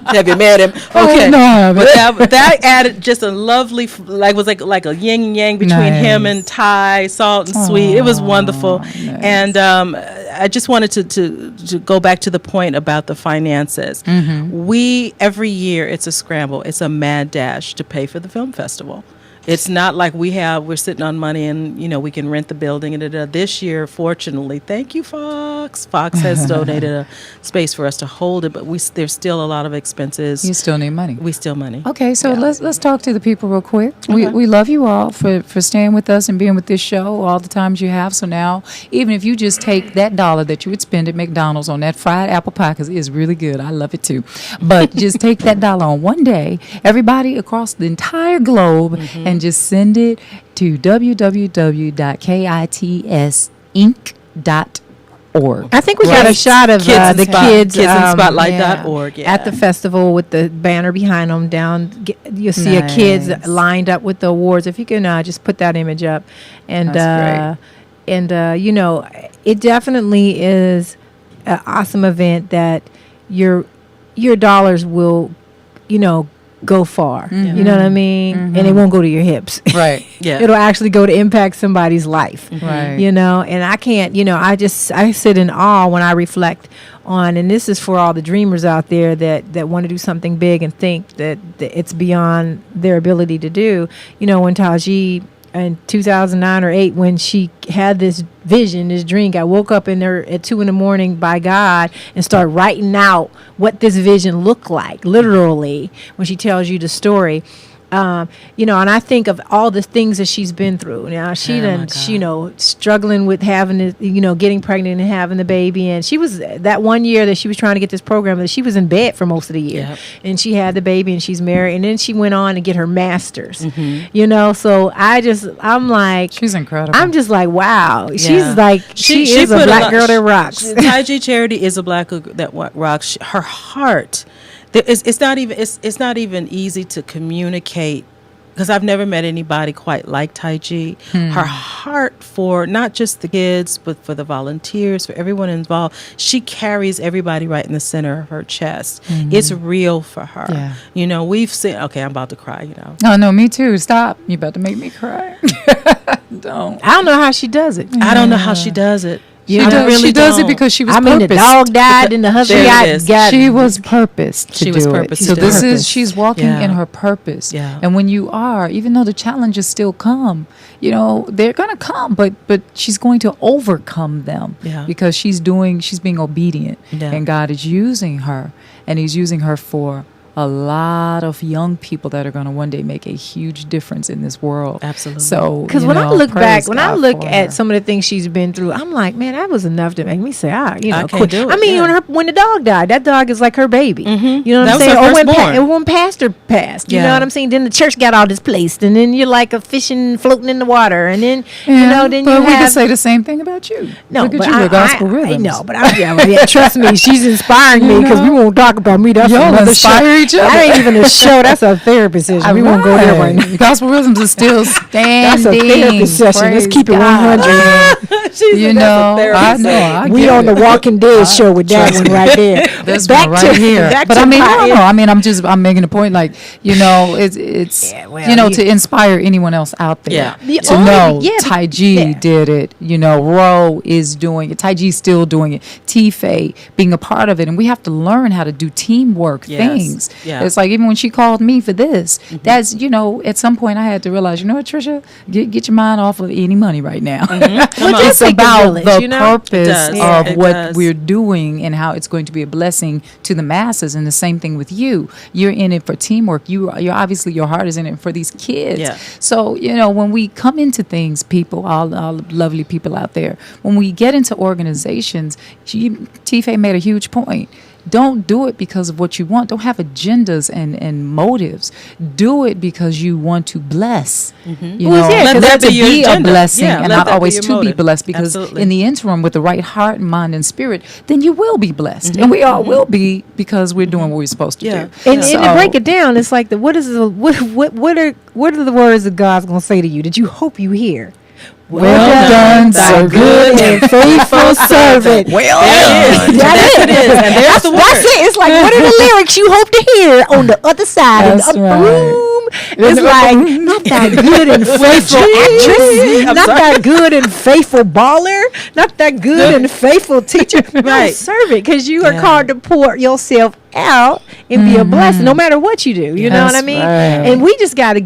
Have you met him? Okay, no, I haven't. but that added just a lovely, like a yin and yang between him and Ty, salt and sweet. It was wonderful, and I just wanted to go back to the point about the finances. We every year it's a scramble, it's a mad dash to pay for the film festival. It's not like we're sitting on money and, we can rent the building. And this year, fortunately, thank you, Fox. Fox has donated a space for us to hold it, but there's still a lot of expenses. You still need money. We still money. Okay, so let's talk to the people real quick. We love you all for staying with us and being with this show all the times you have. So now, even if you just take that $1 that you would spend at McDonald's on that fried apple pie, because it is really good. I love it too. But just take that $1 on one day, everybody across the entire globe, and just send it to www.kitsinc.org. I think we got a shot of the kids KidsInSpotlight.org at the festival with the banner behind them down. You'll see a kids lined up with the awards. If you can just put that image up. And, it definitely is an awesome event that your dollars will, go far. You know what I mean? And it won't go to your hips. Right. Yeah. It'll actually go to impact somebody's life. Right. And I can't, I sit in awe when I reflect on, and this is for all the dreamers out there that want to do something big and think that it's beyond their ability to do. When Taji in 2009 or 8, when she had this vision, this dream, I woke up in there at 2 a.m. by God and start writing out what this vision looked like, literally, when she tells you the story. and I think of all the things that she's been through. Now she struggling with having it, getting pregnant and having the baby. And she was that one year that she was trying to get this program, that she was in bed for most of the year. Yep. And she had the baby and she's married. And then she went on to get her master's, so I'm like, she's incredible. I'm just like, wow. Yeah. She's like, she is a put black lot- girl that rocks. Taiji Charity is a black girl that rocks. Her heart, it's not even easy to communicate, because I've never met anybody quite like Taiji. Her heart for not just the kids, but for the volunteers, for everyone involved. She carries everybody right in the center of her chest. It's real for her. Yeah. We've seen. Okay, I'm about to cry. Oh no, me too. Stop! You about to make me cry. Don't. I don't know how she does it. I don't know how she does it. She does it because she was the purposed. dog died and the husband got she was purposed to She do was it. purposed So to this do it. is, she's walking in her purpose. Yeah. And when you are, even though the challenges still come, they're going to come, but she's going to overcome them. Yeah. Because she's being obedient. Yeah. And God is using her, and he's using her for a lot of young people that are going to one day make a huge difference in this world. Absolutely. So, because when I look back, when I look at her. some of the things she's been through, I'm like, man, that was enough to make me say, I can't quit. do it. I mean, Yeah. when the dog died, that dog is like her baby. You know what That I'm was saying? her Or firstborn. when pastor passed, you know Yeah. what I'm saying? Then the church got all displaced, and then you're like a fishing, floating in the water, and then then but you we have. can say the same thing about you. No, Look at but you with gospel I rhythms. know, but trust me, she's inspiring me, because we won't talk about me. That's Y'all another inspire show. each other. That ain't even a show. That's a therapy session. We won't go there right now. Gospel rhythms is still standing. That's a therapy session. Let's Praise keep it God. 100. You know, I know. I We get on the it. Walking Dead show with that one right there. This Back one right to- here. back But to I mean, my- I don't know. I mean, I'm making a point. Like, it's Yeah, well, to inspire anyone else out there Yeah. The to only- know yeah, but- Taiji yeah. did it. Ro is doing it. Taiji's still doing it. T-Faye being a part of it, and we have to learn how to do teamwork Yes. things. Yeah. It's like even when she called me for this, that's at some point I had to realize, what, Trisha, get your mind off of any money right now. Come on. It's take a about village, the you know? purpose It does. of Yeah, it what does. we're doing and how it's going to be a blessing to the masses. And the same thing with you. You're in it for teamwork. You're obviously, your heart is in it for these kids. Yeah. So, when we come into things, people, all lovely people out there, when we get into organizations, T-Faye made a huge point. Don't do it because of what you want. Don't have agendas and motives. Do it because you want to bless. You Well, know, yeah, for 'cause there that to be your be a agenda. blessing Yeah, and let not that be always your to be motive. blessed. Because Absolutely. in the interim, with the right heart, mind, and spirit, then you will be blessed, and we all will be, because we're doing what we're supposed to Yeah. do. And to break it down, it's like what are the words that God's gonna say to you that you hope you hear? Well done, thy so good and faithful servant. Well done. That's it. And there's the That's word. it. It's like, what are the lyrics you hope to hear on the other side of That's the right. room? It's like, not that good and faithful actress, not that good and faithful baller, not that good and faithful teacher. No, Right. servant, because you are Yeah. called to pour yourself out and be a blessing, no matter what you do. You know what I That's mean? right. And we just got to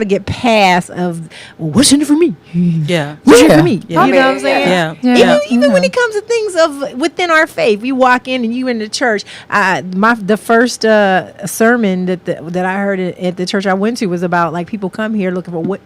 get past of what's in it for me. Yeah. What's in it Yeah. for me? Yeah. You know what I'm saying? Yeah. Even when it comes to things of within our faith, you walk in and you in the church. The first sermon that I heard at the church I went to was about, like, people come here looking for what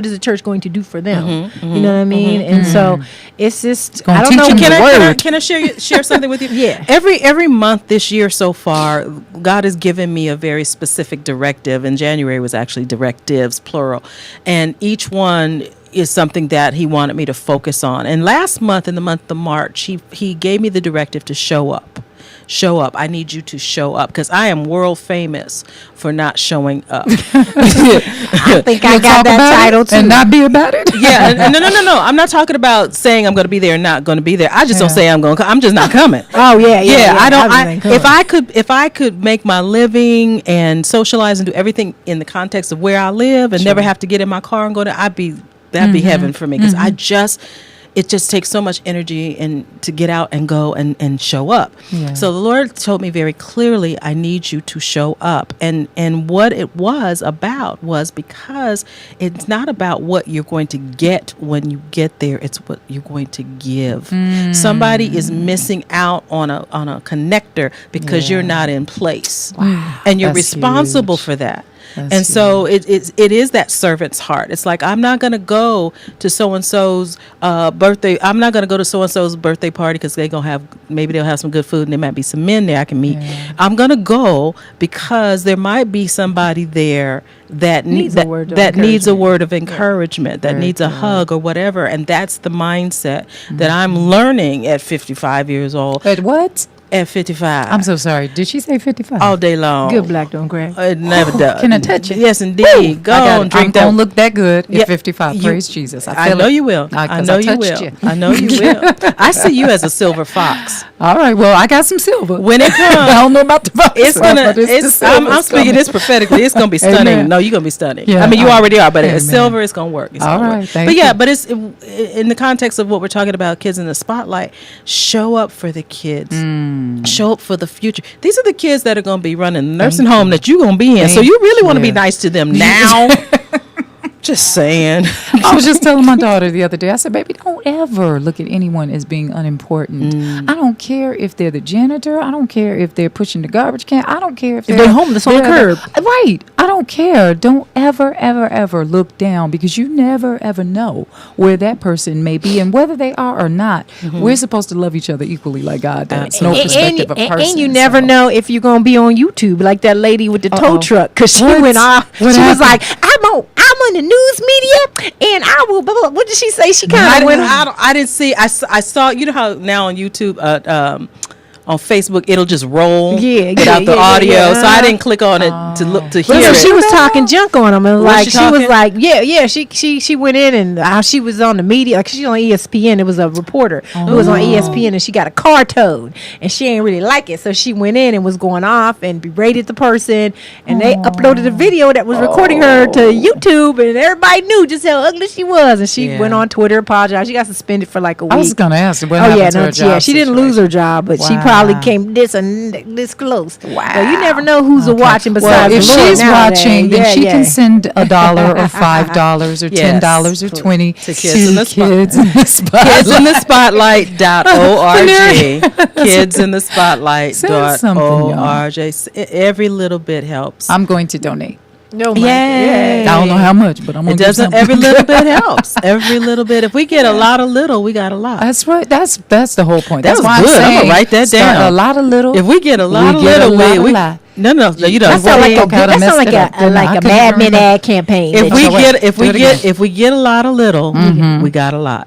is the church going to do for them. You know what I mean? And so it's just, gonna I don't teach know. them Can the I word. can I share something with you? Yeah. Every month this year so far, God has given me a very specific directive, and January was actually directives, plural, and each one is something that He wanted me to focus on. And last month, in the month of March, He gave me the directive to show up. Show up. I need you to show up, because I am world famous for not showing up. I think I You'll got talk that about title it too. and not be about it. Yeah, and no. I'm not talking about saying I'm going to be there and not going to be there. I just don't Yeah. say I'm going. I'm just not coming. Oh yeah. I don't. wasn't coming. If I could make my living and socialize and do everything in the context of where I live and never have to get in my car and go to, that'd be heaven for me, because it just takes so much energy and to get out and go and show up. Yeah. So the Lord told me very clearly, I need you to show up. And what it was about was, because it's not about what you're going to get when you get there, it's what you're going to give. Somebody is missing out on a connector because you're not in place. Wow. And you're That's responsible huge. for that. And so it is that servant's heart. It's like, I'm not going to go to so-and-so's birthday. I'm not going to go to so-and-so's birthday party because they'll have some good food and there might be some men there I can meet. Yeah. I'm going to go because there might be somebody there that needs a word of encouragement, that needs a hug or whatever. And that's the mindset that I'm learning at 55 years old. At what? At 55. I'm so sorry. Did she say 55? All day long. Good black don't crack. It never does. Can I touch it? Yes, indeed. Go on, drink that. I'm going to look that good at 55. Praise Jesus. I know you will. I know you will. I know you will. I see you as a silver fox. All right. Well, I got some silver. When it comes. I don't know about the fox. I'm speaking this prophetically. It's going to be stunning. Amen. No, you're going to be stunning. Yeah, I mean, you already are, but it's silver. It's going to work. All right. Thank you. But it's in the context of what we're talking about, kids in the spotlight, show up for the kids. Show up for the future. These are the kids that are going to be running the nursing home that you're going to be in. So you really want to be nice to them now. Just saying. I was just telling my daughter the other day, I said, baby, don't ever look at anyone as being unimportant. I don't care if they're the janitor. I don't care if they're pushing the garbage can. I don't care if they're homeless on the curb. Right. I don't care. Don't ever, ever, ever look down, because you never, ever know where that person may be and whether they are or not. We're supposed to love each other equally like God does. No perspective of person. And you never know if you're going to be on YouTube like that lady with the tow truck, because she went off. She was like, I'm on the news media, and I will. Blah, blah. What did she say? She kind of went. I didn't see. I saw. You know how now on YouTube, on Facebook, it'll just roll without the audio. So I didn't click on it to look to hear it. She was talking junk on him, and like she was like, she went in and how she was on the media, like she's on ESPN. It was a reporter who was on ESPN, and she got a car towed, and she didn't really like it, so she went in and was going off and berated the person, and they uploaded a video that was recording her to YouTube, and everybody knew just how ugly she was, and she went on Twitter, apologized. She got suspended for like a week. I was gonna ask what happened to her job. She didn't lose her job, but she probably came this close. Wow. So you never know who's watching besides if the Lord she's nowadays. watching, then she can send $1 or $5 or $10 or 20 to Kids in the Spotlight.org. Kids in the Spotlight.org. Every little bit helps. I'm going to donate. No, I don't know how much, but I'm gonna do something. Every little bit helps. Every little bit. If we get a lot of little, we got a lot. That's right. That's the whole point. That's why good. I'm gonna write that down. A lot of little. If we get a lot of little, No, you don't. That sounds like a Mad Men ad campaign. If we get a lot of little, we got a lot.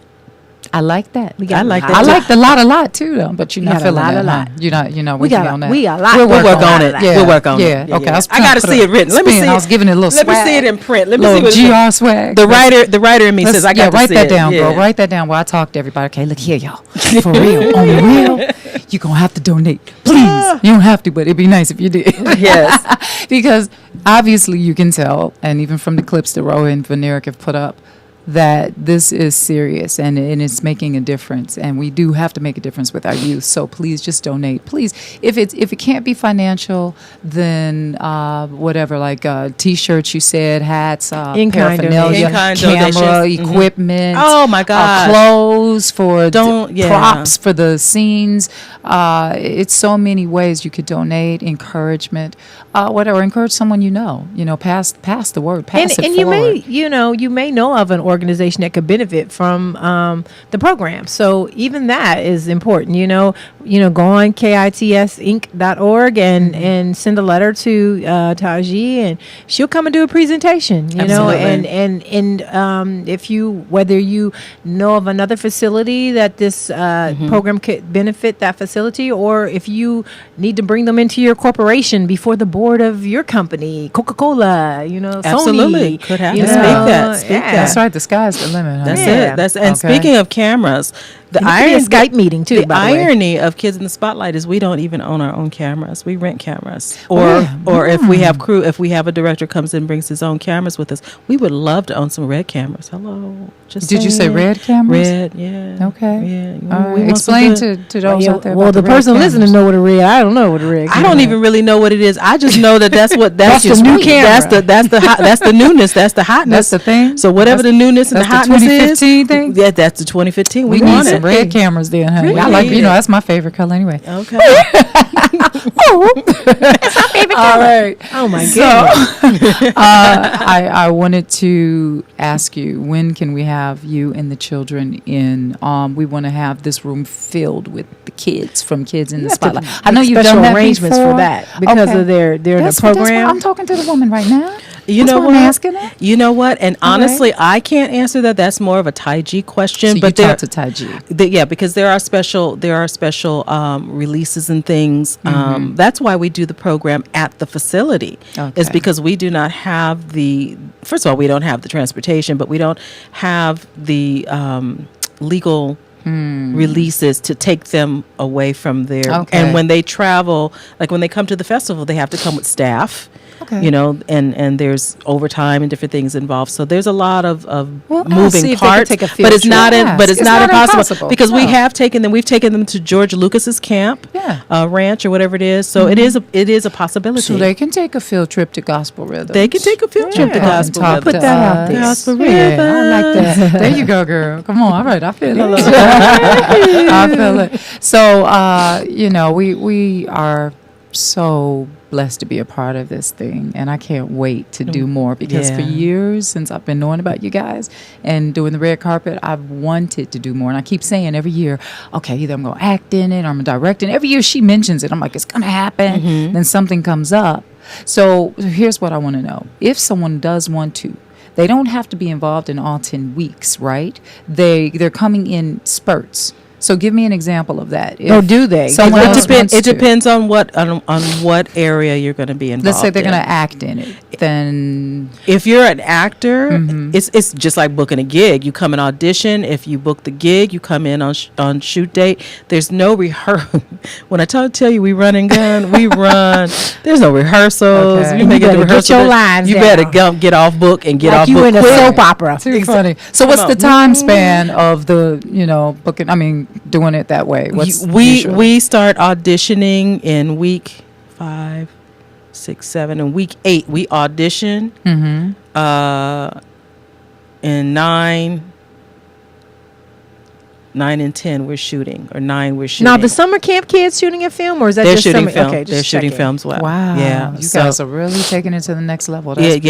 I like that. I like the lot too, though. But you're not feeling that. Huh? You're not. We got on that. We got a lot. We'll work on it. Yeah. We'll work on it. Yeah. Okay. I got to see it written. Let me see. I was giving it a little swag. Let me see it in print. Let me see what GR swag. The writer in me says I got to see it. Write that down, girl. Write that down while I talk to everybody. Okay, look here, y'all. For real, on the real, you're gonna have to donate. Please, you don't have to, but it'd be nice if you did. Yes, because obviously you can tell, and even from the clips that Roa and Vaneric have put up, that this is serious and it's making a difference, and we do have to make a difference with our youth. So please just donate. Please, if it can't be financial, then whatever, like T-shirts, you said, hats, paraphernalia, camera, equipment. Oh my God, clothes for props for the scenes. It's so many ways you could donate. Encouragement, whatever. Encourage someone you know. Pass the word. Pass it forward. You may know of an organization that could benefit from the program. So even that is important. Go on kitsinc.org and send a letter to Taji, and she'll come and do a presentation. And if whether you know of another facility that this program could benefit that facility, or if you need to bring them into your corporation before the board of your company, Coca-Cola, absolutely Sony, could happen. Speak that. That's right. The sky's the limit. Huh? That's it. Speaking of cameras, the Skype meeting too. The irony of Kids in the Spotlight is we don't even own our own cameras. We rent cameras, or if we have crew, if we have a director comes in and brings his own cameras with us, we would love to own some red cameras. Hello, did you say red cameras? Red, yeah. Okay. Yeah. All right. Explain to those out there. Well, the person listening know what a red. I don't know what a red. I don't even really know what it is. I just know that's the new camera. That's the newness. That's the hotness. That's the thing. So whatever the newness and the hotness is, 2015 thing. Yeah, that's the 2015. We need some red cameras then, honey. Really? I like, that's my favorite color anyway. Okay. All right. Oh my So, goodness. I wanted to ask you, when can we have you and the children in? We want to have this room filled with the kids from Kids in the Spotlight. I know you've special done that arrangements before. for that because Okay. of they're in That's the what program. I'm talking to the woman right now. You That's know why what? I'm asking that. You know what? And honestly, I can't answer that. That's more of a Tai G question. So you but there, talk to Tai G. yeah, because there are special releases and things. That's why we do the program at the facility. Is Okay. because we do not have the. First of all, we don't have the transportation, but we don't have the legal. Releases to take them away from there. Okay. And when they travel, like when they come to the festival, they have to come with staff. Okay. You know, and there's overtime and different things involved. So there's a lot of Well, I'll see moving if they could parts. take a But field it's not trip. in, but Yes, it's not impossible because we No. have taken them. We've taken them to George Lucas's camp, Yeah. ranch or whatever it is. So it is a possibility. So they can take a field trip to Gospel Rhythm. They can take a field trip to Yeah. Gospel Talk Rhythm. to Put that out us. there. Gospel Yeah, I like that. There you go, girl. Come on. All right. I feel it. I feel it. So, we are so blessed to be a part of this thing, and I can't wait to do more because for Yeah. years since I've been knowing about you guys and doing the red carpet, I've wanted to do more. And I keep saying every year, okay, either I'm going to act in it or I'm going to direct it. Every year she mentions it. I'm like, it's going to happen. Then something comes up. So here's what I want to know. If someone does want to, they don't have to be involved in all 10 weeks, right? They're coming in spurts. So give me an example of that. Or do they? Someone else wants It to. depends on what area you're going to be involved. Let's say they're in. going to act in it. Then If you're an actor, it's just like booking a gig. You come and audition. If you book the gig, you come in on shoot date. There's no rehearsal. When I tell you we run and gun, we run. There's no rehearsals. Okay. You You may get better the get rehearsal. your lines You down. better get off book and get like off you book in a quick. soap opera. too funny. So what's on. the time span of the booking? I mean, doing it that way. What's usual? We start auditioning in week 5, 6, 7, and week 8 we audition. In 9 and 10 we're shooting, or 9 we're shooting. Now, the summer camp kids shooting a film, or is that they're just shooting summer? film. Okay, just They're shooting checking. films. Well, Wow. yeah. You So- guys are really taking it to the next level. yeah, That's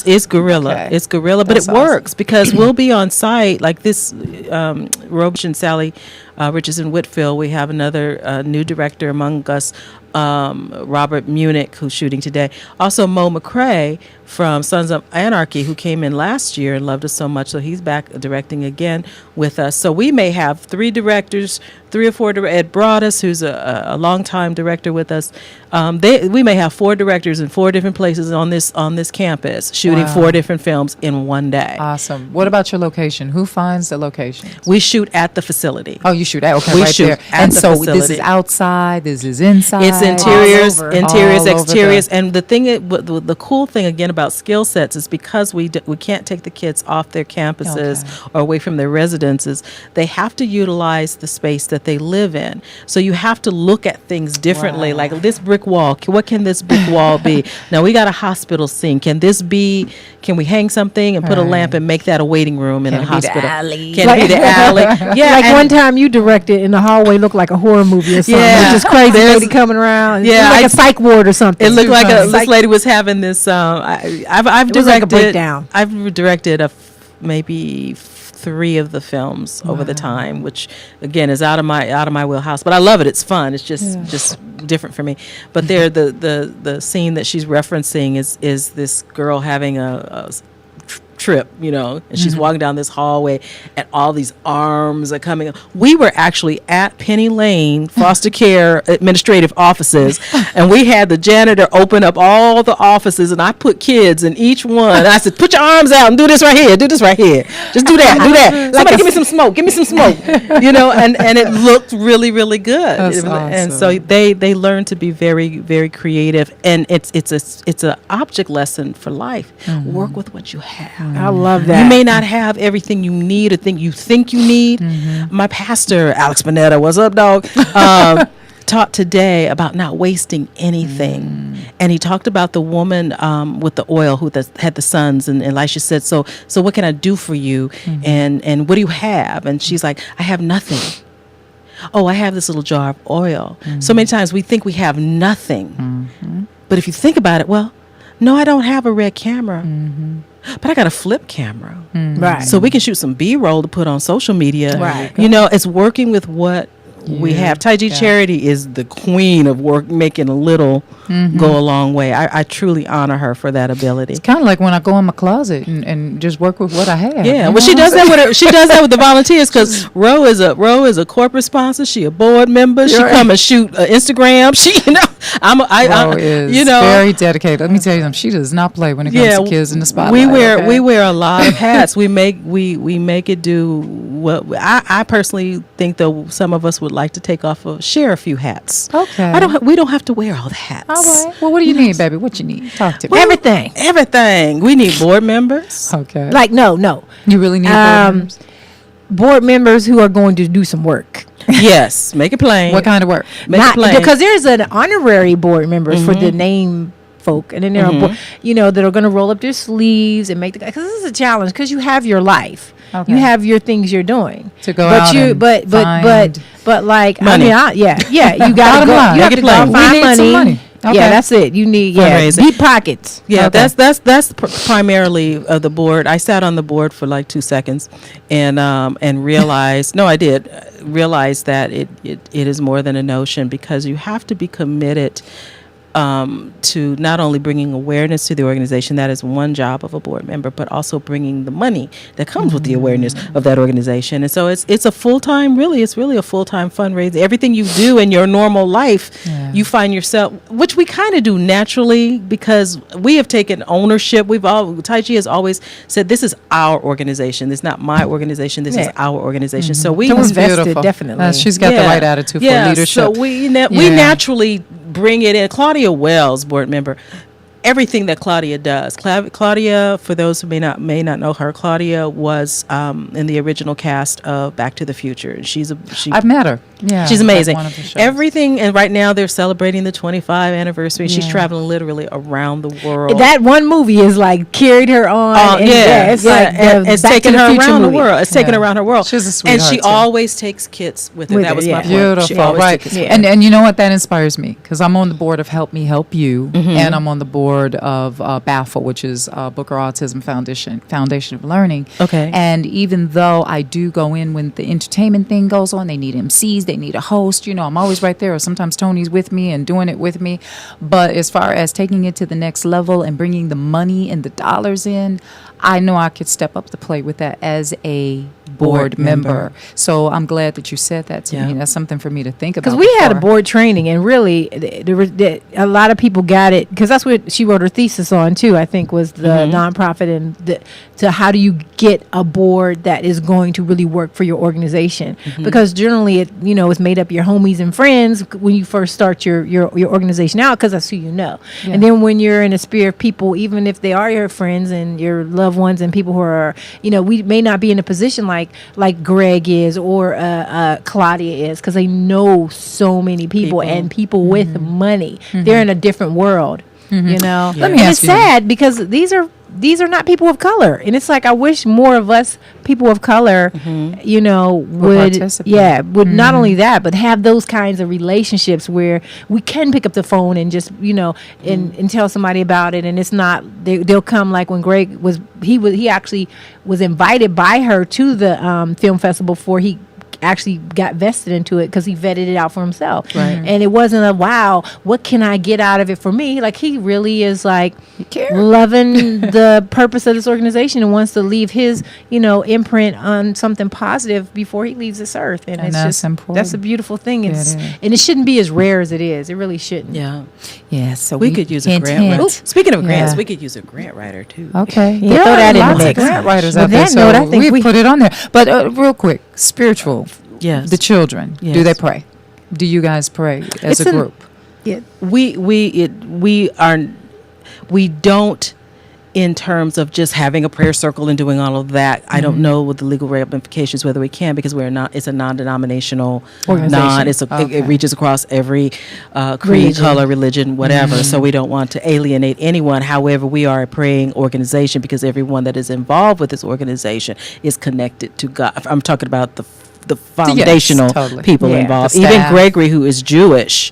yeah, it's guerrilla. Okay. It's guerrilla, but That's it works because we'll be on site like this. Robish and Sally Richardson Whitfield. We have another new director among us, Robert Munich, who's shooting today. Also, Mo McCrae from Sons of Anarchy, who came in last year and loved us so much, so he's back directing again with us. So we may have 3 directors, 3 or 4. Ed Broadus, who's a longtime director with us. We may have 4 directors in 4 different places on this campus shooting Wow. 4 different films in one day. awesome. What about your location? Who finds the location? We shoot at the facility. Oh, you shoot at We right shoot there. at And the so this facility. is outside. This is inside. It's interiors, over. interiors, All over exteriors, and the cool thing again about skill sets is because we can't take the kids off their campuses or away from their residences. They have to utilize the space that they live in. So you have to look at things differently. Wow. Like this brick wall, what can this brick wall be? Now we got a hospital scene. Can we hang something and put a Right. lamp and make that a waiting room in Can a it be the hospital? alley? Can it be the alley? Yeah, Like and- one time you directed in the hallway looked like a horror movie or something. Yeah. It's just crazy There's- lady coming around. Yeah, It was like I- a psych ward or something. It looked like this Psych- lady was having this. I've It was like a directed. breakdown. I've directed maybe 3 of the films over the time, which again is out of my wheelhouse. But I love it. It's fun. It's just different for me. But there, the scene that she's referencing is this girl having a trip, and she's walking down this hallway and all these arms are coming. We were actually at Penny Lane foster care administrative offices, and we had the janitor open up all the offices, and I put kids in each one. And I said, put your arms out and do this right here. Do this right here. Just do that. Do that. Somebody give me some smoke. Give me some smoke. And it looked really, really good. That's And awesome. so they learned to be very, very creative, and it's a object lesson for life. Work with what you have. I love that. You may not have everything you need or think you need. My pastor, Alex Bonetta, what's up, dog? Taught today about not wasting anything. And he talked about the woman with the oil who had the sons, and Elisha said, so what can I do for you? And what do you have? And she's like, I have nothing. oh, I have this little jar of oil. So many times we think we have nothing. But if you think about it, well, no, I don't have a red camera. But I got a flip camera. Right. So we can shoot some B-roll to put on social media. Right. You know, it's working with what we have. Taiji Charity is the queen of work, making a little go a long way. I truly honor her for that ability. It's kind of like when I go in my closet and just work with what I have. Yeah, you well, know she what does I'm that with she does that with the volunteers because Ro is a corporate sponsor. She a board member. She come and shoot Instagram. She Ro is very dedicated. Let me tell you something. She does not play when it comes to kids in the spotlight. We wear a lot of hats. we make it do what I personally think though some of us would like to take off share a few hats. Okay. We don't have to wear all the hats. All right. Well, what do you need, baby? What you need? Talk to me. Everything. We need board members. Okay. Like no. You really need board members? Board members who are going to do some work. Yes, make it plain. What kind of work? Make it plain. Because there's an honorary board members for the name folk, and then there are that are going to roll up their sleeves and make the because this is a challenge because you have your life. Okay. You have your things you're doing to go out and but like money. I mean, you got to go. You have to go and find money. Okay. Yeah, that's it. You need deep pockets. Yeah, that's primarily the board. I sat on the board for like 2 seconds, and realized I did realize that it is more than a notion because you have to be committed to not only bringing awareness to the organization, that is one job of a board member, but also bringing the money that comes with the awareness of that organization. And so it's a full-time, it's really a full-time fundraiser. Everything you do in your normal life, you find yourself, which we kind of do naturally because we have taken ownership. Taiji has always said, this is our organization. This is not my organization. This is our organization. So we invested, definitely. She's got the right attitude for leadership. So we naturally bring it in. Claudia Wells, board member, everything that Claudia does. Claudia, for those who may not know her, Claudia was in the original cast of Back to the Future. I've met her. Yeah, she's amazing. One of the shows. Everything, and right now they're celebrating the 25th anniversary. She's traveling literally around the world. That one movie is like carried her on. It's taking her around the world. It's taking her around her world. She's a sweetheart. And she always takes kits with her. That was my point. Beautiful. She always right. And you know what? That inspires me because I'm on the board of Help Me Help You, and I'm on the board of BAFL, which is Booker Autism Foundation of Learning. Okay. And even though I do go in when the entertainment thing goes on, they need MCs, they need a host. I'm always right there. Or sometimes Tony's with me and doing it with me. But as far as taking it to the next level and bringing the money and the dollars in, I know I could step up the plate with that as a board member. So I'm glad that you said that to me. That's something for me to think about. Because we had a board training, and really, a lot of people got it because that's what she wrote her thesis on too. I think was the nonprofit and to how do you get a board that is going to really work for your organization? Because generally, it's made up your homies and friends when you first start your organization out because that's who you know. Yeah. And then when you're in a sphere of people, even if they are your friends and your loved ones and people who are, we may not be in a position like Greg is or Claudia is because they know so many people and people with money. They're in a different world, Let me ask you. It's sad because these are not people of color, and it's like I wish more of us people of color, would not only that, but have those kinds of relationships where we can pick up the phone and just and tell somebody about it, and it's not they'll come like when Greg he actually was invited by her to the film festival before he actually got vested into it because he vetted it out for himself. Right. And it wasn't a wow, what can I get out of it for me? Like he really is like loving the purpose of this organization and wants to leave his, imprint on something positive before he leaves this earth. And it's that's just important. That's a beautiful thing. And it shouldn't be as rare as it is. It really shouldn't. Yeah. Yeah. So we could use a grant writer. Speaking of grants, we could use a grant writer too. Okay. Throw that in the mix. Grant writers out there. So I think we put it on there. But real quick, spiritual. Yes. The children. Yes. Do they pray? Do you guys pray as a group? Yeah. We don't in terms of just having a prayer circle and doing all of that. I don't know what the legal ramifications whether we can because it's a non-denominational organization. It reaches across every creed, color, religion, whatever. So we don't want to alienate anyone. However, we are a praying organization because everyone that is involved with this organization is connected to God. I'm talking about the the foundational totally. people Yeah, involved. the Even staff. Gregory, who is Jewish,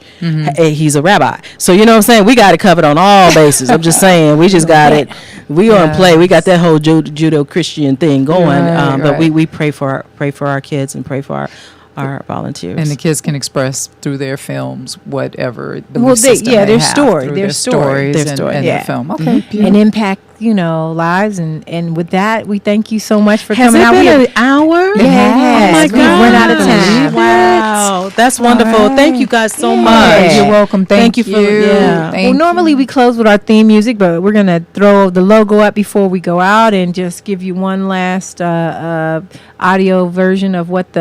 he's a rabbi. So you know what I'm saying? We got it covered on all bases. I'm just saying, we just got it. We on play. We got that whole Judo-Christian thing going. Right, But right. we pray for our kids and pray for our volunteers. And the kids can express through their films whatever belief Well, system their they have story, through their story, stories their story, and yeah. their film. Okay, beautiful. and impact, lives. And with that, we thank you so much for Has coming it out. been We an hour? Yeah, it has. Oh my We've God. run out of time. Wow. That's wonderful. All right. Thank you guys so Yeah. much. You're welcome. Thank you. you for yeah. Thank Well, normally we close with our theme music, but we're gonna throw the logo up before we go out and just give you one last audio version of what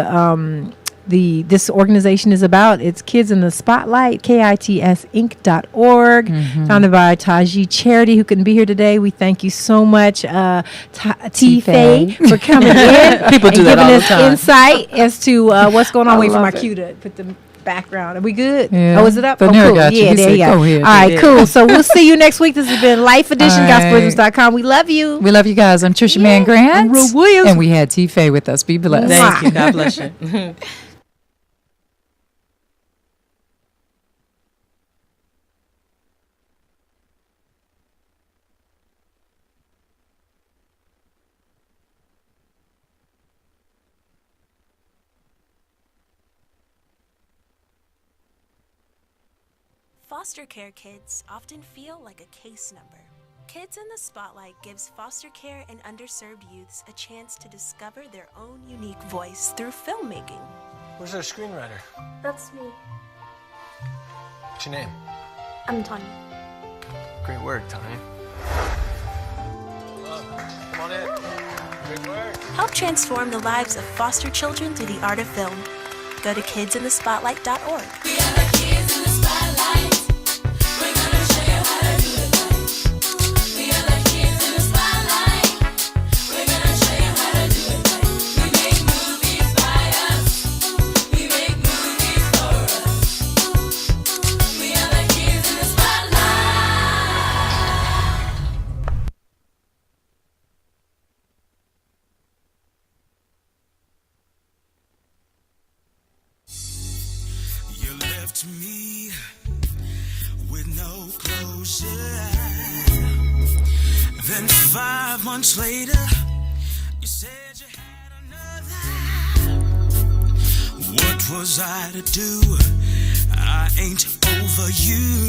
this organization is about. It's Kids in the Spotlight, kitsinc.org, founded by Taji Charity, who couldn't be here today. We thank you so much, T-Faye, for coming in. People do that and giving all the us time. insight as to what's going on. I Wait for love my it. cue to put the background. Are we good? Yeah. Oh, is it up? The Oh, nerd cool. got you. Yeah, He there said, you go. "Go ahead." All right, Yeah. cool. So we'll see you next week. This has been Life Edition, All right. gospelrhythms.com. We love you. We love you guys. I'm Trisha Mann Grant. I'm Ro Williams. And we had T-Faye with us. Be blessed. Thank you. God bless you. Foster care kids often feel like a case number. Kids in the Spotlight gives foster care and underserved youths a chance to discover their own unique voice through filmmaking. Where's our screenwriter? That's me. What's your name? I'm Tanya. Great work, Tanya. Come on in. Great work. Help transform the lives of foster children through the art of film. Go to kidsinthespotlight.org. You left me with no closure. Then 5 months later, you said you had another. What was I to do? I ain't over you.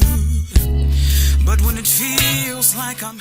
But when it feels like I'm